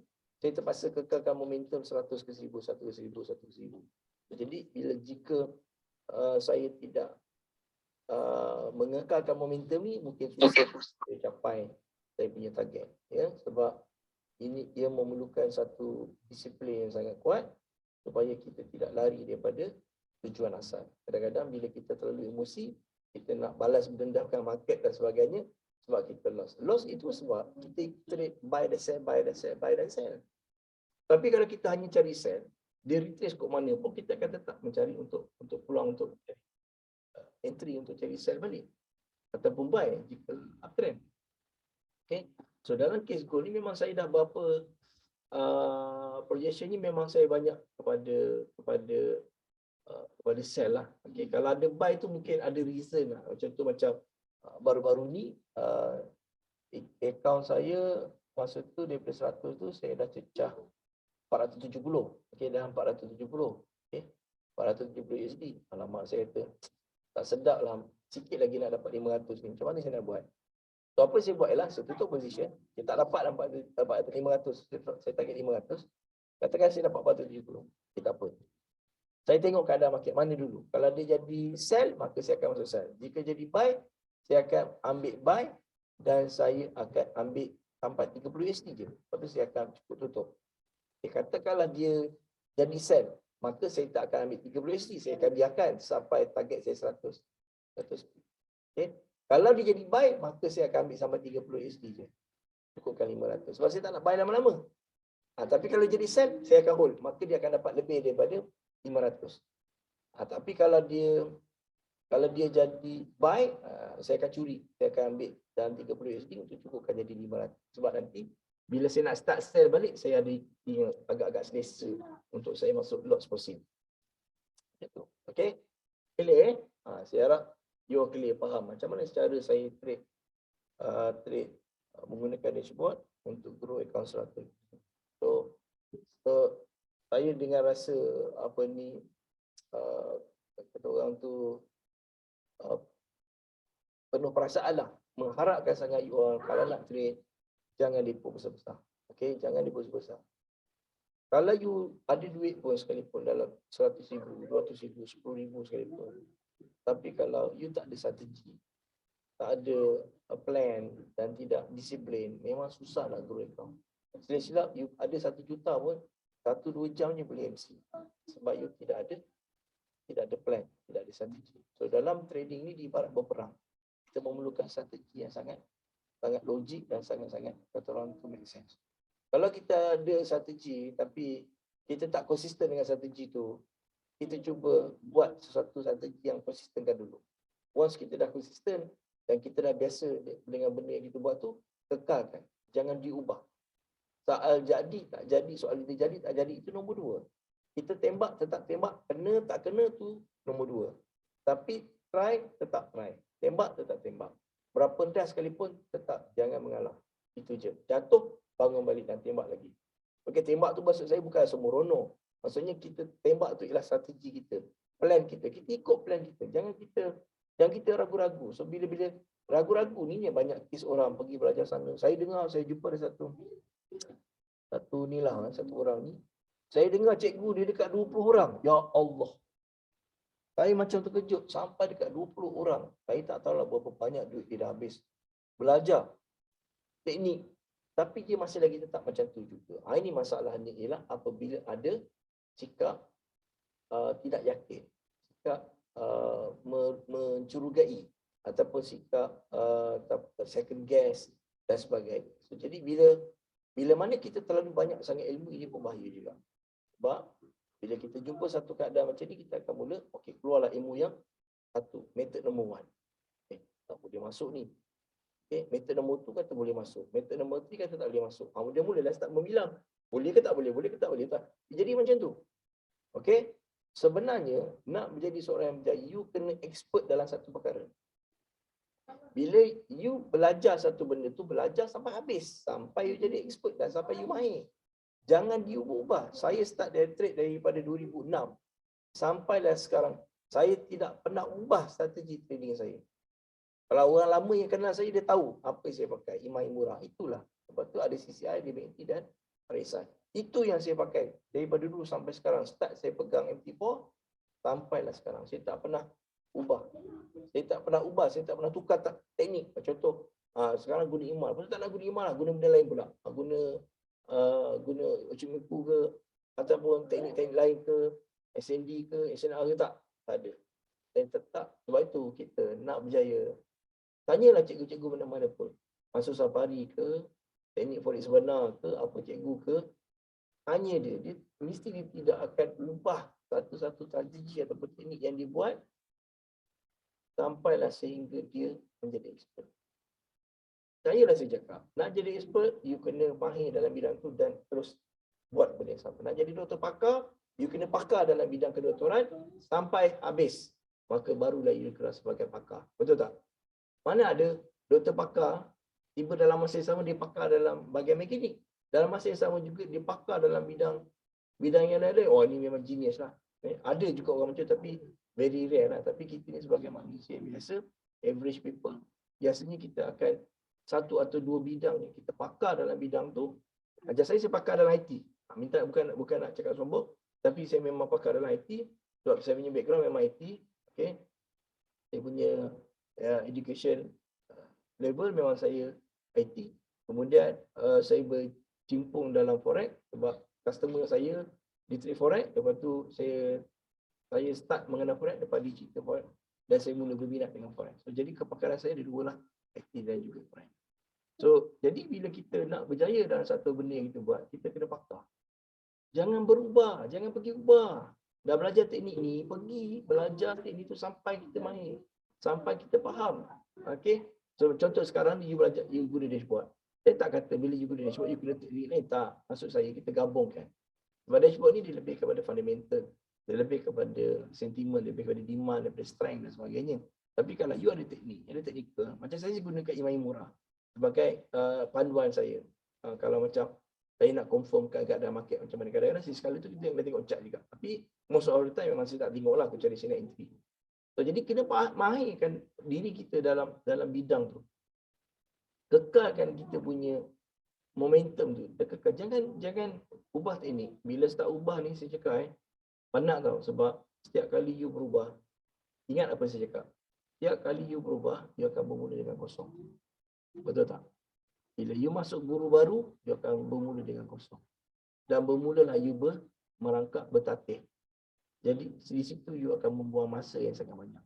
saya terpaksa kekalkan momentum 100 ke 1000, 100 ke 1000, 100 ke 1000. Jadi jika saya tidak mengekalkan momentum ni, mungkin susah saya capai saya punya target. Ya, sebab ini dia memerlukan satu disiplin yang sangat kuat supaya kita tidak lari daripada tujuan asal. Kadang-kadang bila kita terlalu emosi, kita nak balas dendamkan market dan sebagainya, sebab kita loss. Loss itu sebab kita trade buy dan sell, buy dan sell, buy dan sell. Tapi kalau kita hanya cari sell, dia retrace ke mana pun kita akan tetap mencari untuk peluang untuk entry untuk cari sell balik ataupun buy jika uptrend. Okay. So dalam case gold ni memang saya dah berapa projection ni memang saya banyak kepada sell lah. Okay. Kalau ada buy tu mungkin ada reason lah. Macam baru-baru ni account saya masa tu daripada 100 tu saya dah cecah 470. Okay, dalam 470. Okay. 470 USD. Alamak, saya kata tak sedap lah. Sikit lagi nak dapat 500 ni. Macam mana saya nak buat? So apa saya buat ialah saya tutup position. Saya tak dapat 500. Saya target 500. Katakan saya dapat 470. Tak apa. Saya tengok keadaan market mana dulu. Kalau dia jadi sell, maka saya akan masuk sell. Jika jadi buy, saya akan ambil buy dan saya akan ambil sampai 30 USD je. Lepas tu saya akan cukup tutup. Katakanlah dia jadi sell, maka saya tak akan ambil 30 USD. Saya akan biarkan sampai target saya 100. Okay. Kalau dia jadi buy, maka saya akan ambil sampai 30 USD je. Cukupkan 500. Sebab saya tak nak buy lama-lama. Tapi kalau jadi sell, saya akan hold. Maka dia akan dapat lebih daripada 500. Tapi kalau dia jadi buy, saya akan curi. Saya akan ambil dalam 30 USD untuk cukupkan jadi 500. Sebab nanti bila saya nak start sell balik, saya ada agak-agak selesa untuk saya masuk lot seperti ini. Okay. Clear? Saya harap you clear, faham macam mana cara saya trade menggunakan dashboard untuk grow account 100. So saya dengan rasa kata orang tu penuh perasaan lah, mengharapkan sangat you all kalau nak trade jangan depo besar-besar. Okay, jangan depo besar. Kalau you ada duit pun sekalipun dalam 100,000, 200,000, 10,000 sekalipun, tapi kalau you tak ada strategi, tak ada plan dan tidak disiplin, memang susah nak grow account. Silap-silap you ada 1 juta pun 1-2 jam je boleh MC. Sebab you tidak ada plan, tidak ada strategi. So dalam trading ni diibarat berperang. Kita memerlukan strategi yang sangat logik dan sangat kata orang tu make sense. Kalau kita ada strategi tapi kita tak konsisten dengan strategi tu, kita cuba buat sesuatu strategi yang konsistenkan dulu. Once kita dah konsisten dan kita dah biasa dengan benda yang kita buat tu, kekalkan. Jangan diubah. Soal jadi tak jadi, soal kita jadi tak jadi, itu nombor 2. Kita tembak tetap tembak, kena tak kena tu nombor 2. Tapi try tetap try. Tembak tetap tembak. Berapa dah sekalipun tetap jangan mengalah. Itu je. Jatuh, bangun balik dan tembak lagi. Okey, tembak tu maksud saya bukan sembrono. Maksudnya kita tembak tu ialah strategi kita. Plan kita. Kita ikut plan kita. Jangan kita ragu-ragu. So bila-bila ragu-ragu ni banyak kes orang pergi belajar sana. Saya dengar, saya jumpa ada satu orang ni. Saya dengar cikgu dia dekat 20 orang. Ya Allah. Saya macam terkejut sampai dekat 20 orang. Saya tak tahulah berapa banyak duit dia dah habis. Belajar teknik. Tapi dia masih lagi tetap macam tu juga. Ini masalahnya ialah apabila ada sikap tidak yakin. Sikap mencurigai. Ataupun sikap second guess dan sebagainya. So, jadi bila mana kita terlalu banyak sangat ilmu, ini pun bahaya juga. Sebab bila kita jumpa satu keadaan macam ni, kita akan mula, okey, keluarlah ilmu yang satu, method nombor 1. Tak boleh masuk ni. Okay, method nombor 2 kata boleh masuk. Method nombor 3 kata tak boleh masuk. Dia mulalah start membilang. Boleh ke tak boleh? Boleh ke tak boleh? Tak. Jadi macam tu. Okey. Sebenarnya, nak menjadi seorang yang berjaya, you kena expert dalam satu perkara. Bila you belajar satu benda tu, belajar sampai habis. Sampai you jadi expert dan sampai you mahir. Jangan diubah-ubah. Saya start dari trade daripada 2006. Sampailah sekarang. Saya tidak pernah ubah strategi trading saya. Kalau orang lama yang kenal saya, dia tahu apa yang saya pakai. Imai murah. Itulah. Sebab tu ada CCI, DBNT dan RSI. Itu yang saya pakai. Daripada dulu sampai sekarang. Start saya pegang MT4. Sampailah sekarang. Saya tak pernah ubah. Saya tak pernah tukar teknik. Contoh, sekarang guna imal. Lepas tu tak nak guna imal lah. Guna benda lain pula. Guna Uchimuku ke. Ataupun teknik-teknik lain ke. SND ke. SNR ke tak. Tak ada. Dan tetap. Sebab itu kita nak berjaya. Tanyalah cikgu-cikgu mana-mana pun. Masuk safari ke, teknik forex sebenar ke, apa cikgu ke. Tanya dia. Dia mesti dia tidak akan ubah satu-satu strategi ataupun teknik yang dibuat sampailah sehingga dia menjadi expert. Sayalah saya cakap, nak jadi expert, you kena mahir dalam bidang tu dan terus buat benda yang sama. Nak jadi doktor pakar, you kena pakar dalam bidang kedoktoran sampai habis. Maka barulah you keras sebagai pakar. Betul tak? Mana ada doktor pakar, tiba dalam masa yang sama dia pakar dalam bahagian mekanik. Dalam masa yang sama juga dia pakar dalam bidang yang lain-lain. Oh, ini memang genius lah. Ada juga orang macam tu, tapi very rare lah. Tapi kita ni sebagai manusia biasa, average people, biasanya kita akan 1 atau 2 bidang yang kita pakar dalam bidang tu. Ajar saya pakar dalam IT. Minta bukan nak cakap sombong, tapi saya memang pakar dalam IT. Sebab saya punya background memang IT. Okay. Saya punya education level memang saya IT. Kemudian saya bercimpung dalam forex sebab customer saya di trade forex. Lepas tu saya start mengenal forex lepas digital forex dan saya mula berminat dengan forex. So, jadi kepakaran saya ada 2 lah, IT dan juga forex. So jadi bila kita nak berjaya dalam satu benda yang kita buat, kita kena pakar. Jangan berubah, jangan pergi ubah. Dah belajar teknik ni, pergi belajar teknik tu sampai kita mahir. Sampai kita faham. Okay. So contoh sekarang ni you belajar, you guna dashboard. Saya tak kata bila you guna dashboard, you guna teknik lain. Tak. Maksud saya kita gabungkan. Sebab dashboard ni dia lebih kepada fundamental. Dia lebih kepada sentimen, lebih kepada demand, daripada strength dan sebagainya. Tapi kalau you ada teknik, ada teknikal, macam saya gunakan Imai Murah sebagai panduan saya. Kalau macam saya nak confirmkan keadaan market macam mana, kadang-kadang sekali tu kita boleh tengok chart juga. Tapi most of the time memang saya tak tengok lah, aku cari signal entry. So, jadi kena mahirkan diri kita dalam bidang tu. Kekalkan kita punya momentum tu. Kekal. Jangan ubah teknik. Bila start ubah ni saya cakap penat tau, sebab setiap kali you berubah, ingat apa saya cakap, setiap kali you berubah, you akan bermula dengan kosong. Betul tak? Bila you masuk guru baru, you akan bermula dengan kosong. Dan bermulalah you merangkak, bertatih. Jadi di situ you akan membuang masa yang sangat banyak.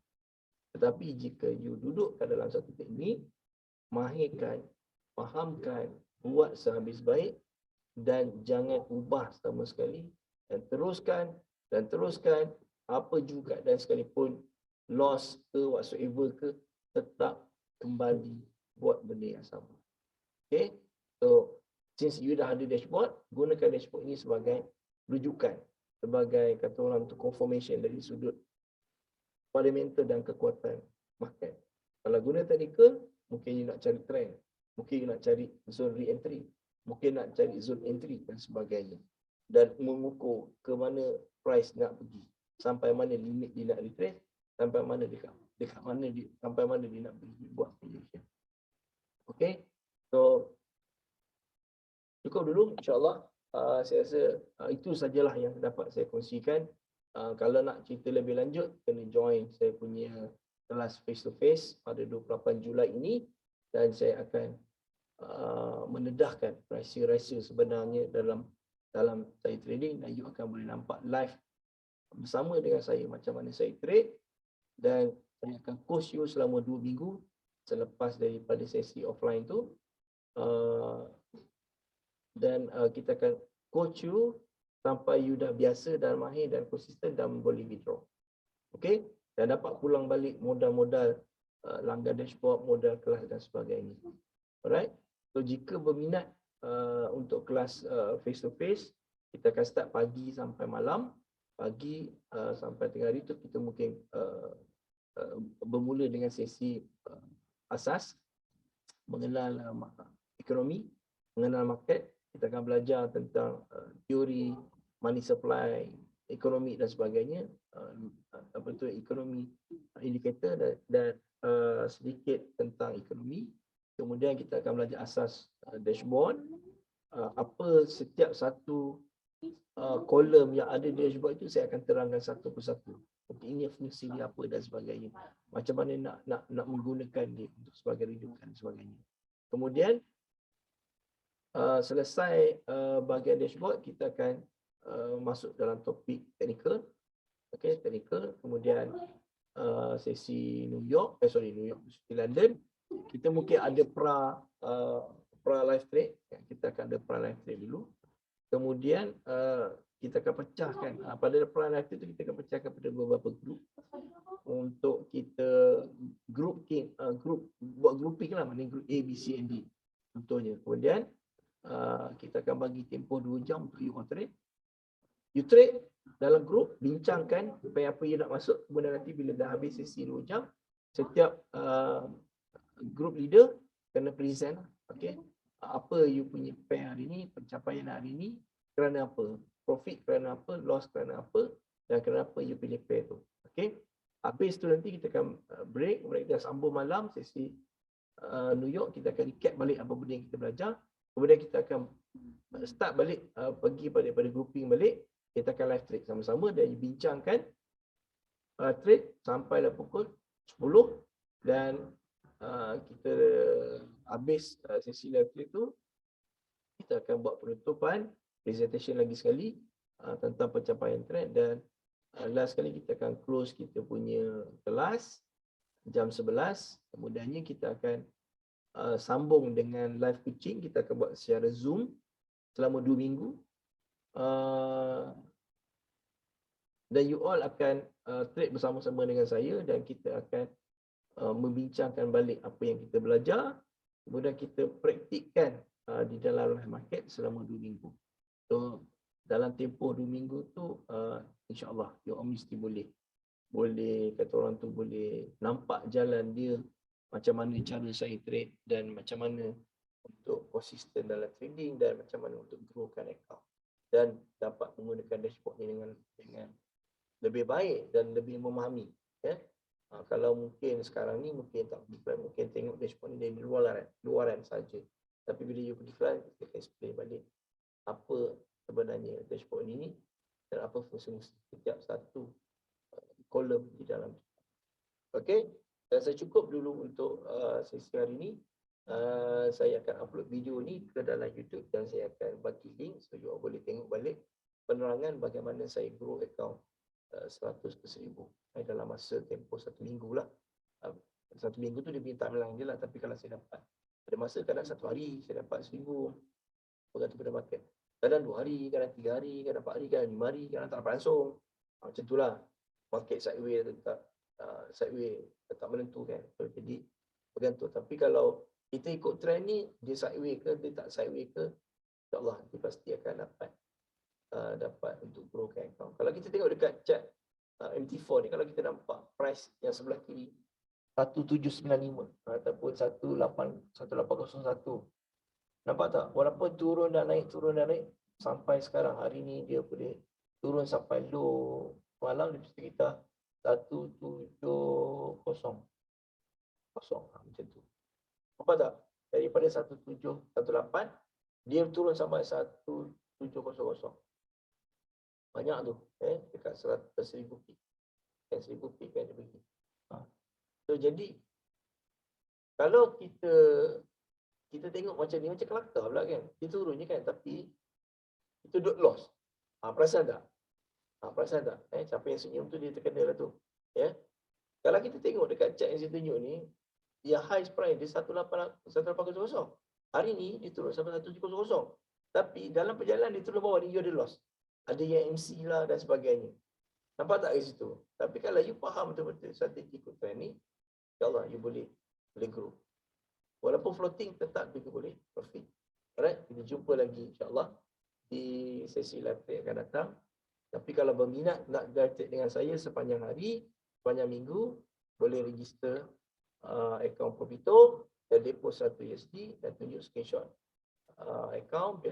Tetapi jika you duduk kat dalam satu teknik, mahirkan, fahamkan, buat sehabis baik dan jangan ubah sama sekali, dan teruskan apa juga, dan sekalipun loss ke whatsoever ke, tetap kembali buat benda yang sama. Okay, so since you dah ada dashboard, gunakan dashboard ini sebagai rujukan, sebagai kata orang tu confirmation dari sudut fundamental dan kekuatan market. Kalau guna technical, mungkin you nak cari trend, mungkin you nak cari zone re-entry, mungkin nak cari zone entry dan sebagainya. Dan mengukur ke mana price nak pergi, sampai mana limit dia nak retrace, sampai mana sampai mana dia nak pergi buat projection. Okay, so cukup dulu insyaAllah. Saya rasa itu sajalah yang dapat saya kongsikan. Kalau nak cerita lebih lanjut, kena join saya punya kelas face to face pada 28 Julai ini, dan saya akan menedahkan rahsia-rahsia sebenarnya dalam saya trading, dan you akan boleh nampak live bersama dengan saya macam mana saya trade, dan saya akan coach you selama 2 minggu selepas daripada sesi offline tu, dan kita akan coach you sampai you dah biasa dan mahir dan konsisten dan boleh withdraw. Okay? Dan dapat pulang balik modal-modal langgar dashboard, modal kelas dan sebagainya. Alright? So jika berminat untuk kelas face to face, kita akan start pagi sampai malam. Pagi sampai tengah hari tu kita mungkin bermula dengan sesi asas, mengenal ekonomi, mengenal market. Kita akan belajar tentang teori, money supply, ekonomi dan sebagainya, ekonomi indikator dan sedikit tentang ekonomi. Kemudian kita akan belajar asas dashboard, apa setiap satu kolom yang ada di dashboard itu saya akan terangkan satu persatu. Okay, ini fungsi dia apa dan sebagainya. Macam mana nak menggunakan dia untuk sebagai rujukan dan sebagainya. Kemudian selesai bahagian dashboard, kita akan masuk dalam topik technical. Okay, technical. Kemudian sesi New York, sesi London. Kita mungkin ada pra live trade. Kita akan ada pra live trade dulu. Kemudian kita akan pecahkan pada pra live trade itu, kita akan pecahkan pada beberapa grup untuk kita buat grouping lah, mana grup A, B, C, and D contohnya. Kemudian kita akan bagi tempoh 2 jam untuk you trade. You trade dalam grup, bincangkan apa you nak masuk. Kemudian nanti bila dah habis sesi 2 jam, setiap group leader kena present, okay, apa you punya pair hari ni, pencapaian hari ni, kerana apa, profit kerana apa, loss kerana apa, dan kenapa you pilih pair tu. Okay, habis tu nanti kita akan break dah sambung malam sesi New York. Kita akan recap balik apa benda yang kita belajar. Kemudian kita akan start balik, pergi pada grouping balik. Kita akan live trade sama-sama dan bincangkan trade sampailah pukul 10, dan kita habis sesi live trade tu, kita akan buat penutupan, presentation lagi sekali tentang pencapaian trade, dan last sekali kita akan close kita punya kelas jam 11. Kemudiannya kita akan sambung dengan live coaching. Kita akan buat secara Zoom selama 2 minggu. Dan you all akan trade bersama-sama dengan saya, dan kita akan membincangkan balik apa yang kita belajar. Kemudian kita praktikkan di dalam live market selama 2 minggu. So dalam tempoh 2 minggu tu insya-Allah you all mesti boleh kata orang tu boleh nampak jalan dia, macam mana cara saya trade dan macam mana untuk konsisten dalam trading dan macam mana untuk growkan account dan dapat menggunakan dashboard ni dengan lebih baik dan lebih memahami, ya. Kalau mungkin sekarang ni mungkin tak pergi client, mungkin tengok dashboard ni dari luaran saja. Tapi bila you pergi client, kita akan explain balik apa sebenarnya dashboard ini dan apa fungsi setiap satu kolom di dalam. Okey, dan saya cukup dulu untuk sesi hari ini. Saya akan upload video ni ke dalam YouTube dan saya akan bagi link so you all boleh tengok balik penerangan bagaimana saya grow account 100 ke 1000 dalam masa tempoh 1 minggu lah. 1 minggu tu dia punya timeline je lah, tapi kalau saya dapat ada masa kadang 1 hari saya dapat 1000 bergantung pada market. Kadang 2 hari, kadang 3 hari, kadang 4 hari, kadang 5 hari, kadang tak dapat langsung. Macam itulah market sideways tetap menentu kan. So, jadi bergantung. Tapi kalau kita ikut trend ni, dia sideways ke, dia tak sideways ke, insyaAllah dia pasti akan dapat untuk growkan account. Kalau kita tengok dekat chart MT4 ni, kalau kita nampak price yang sebelah kiri 1795 ataupun 1801, nampak tak? Walaupun turun dan naik sampai sekarang hari ni dia boleh turun sampai low malam di sekitar 1700 macam tu. Nampak tak? Daripada 1718 dia turun sampai 1700. Banyak tu, dekat 1000 pip. 1000 pip kan dia bagi. So jadi kalau kita tengok macam ni, macam kelakar pula kan. Dia turun je kan, tapi itu dot loss. Perasan tak? Perasan tak? Siapa yang senyum tu dia terkena lah tu. Ya. Kalau kita tengok dekat chart yang saya tunjuk ni, dia high price dia 1800. Hari ni dia turun sampai 1700. Tapi dalam perjalanan dia turun bawah ni, you ada loss. Ada yang MC lah dan sebagainya. Nampak tak kat situ? Tapi kalau you faham betul-betul strategi ikut trend ni, insyaAllah you boleh grow. Walaupun floating tetap juga boleh profit. Alright, kita jumpa lagi insyaAllah di sesi live trade akan datang. Tapi kalau berminat nak live trade dengan saya sepanjang hari, sepanjang minggu, boleh register akaun Profito dan deposit 1 USD dan tunjuk screenshot akaun,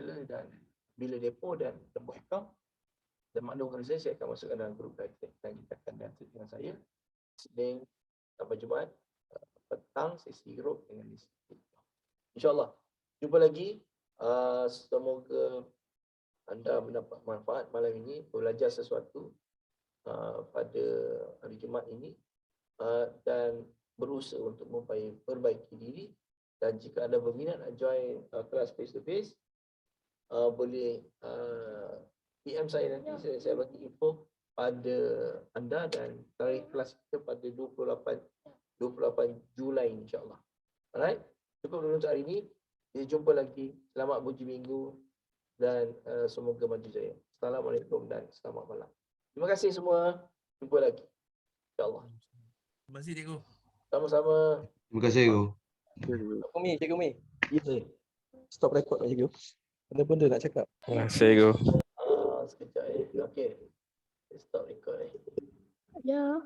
bila depo dan tembus akaun. Dan maklum kepada saya akan masukkan dalam grup live trade dan kita akan live trade dengan saya Senin sampai Jumaat petang sesi grup dengan insyaAllah. Jumpa lagi. Semoga anda mendapat manfaat malam ini, belajar sesuatu pada hari Jumaat ini dan berusaha untuk memperbaiki diri. Dan jika anda berminat nak join kelas face to face, boleh PM saya nanti, saya bagi info pada anda dan tarikh kelas kita pada 28 Julai insyaAllah. Alright, cukup dulu untuk hari ini. Kita jumpa lagi. Selamat berhujung minggu dan semoga maju jaya. Assalamualaikum dan selamat malam. Terima kasih semua. Jumpa lagi insyaAllah. Terima kasih cikgu. Sama-sama. Terima kasih cikgu. Cikgu Mi. Ya saya. Stop record tak cikgu? Benda-benda nak cakap. Terima kasih cikgu. Sekejap. Okey. Stop record. Ya.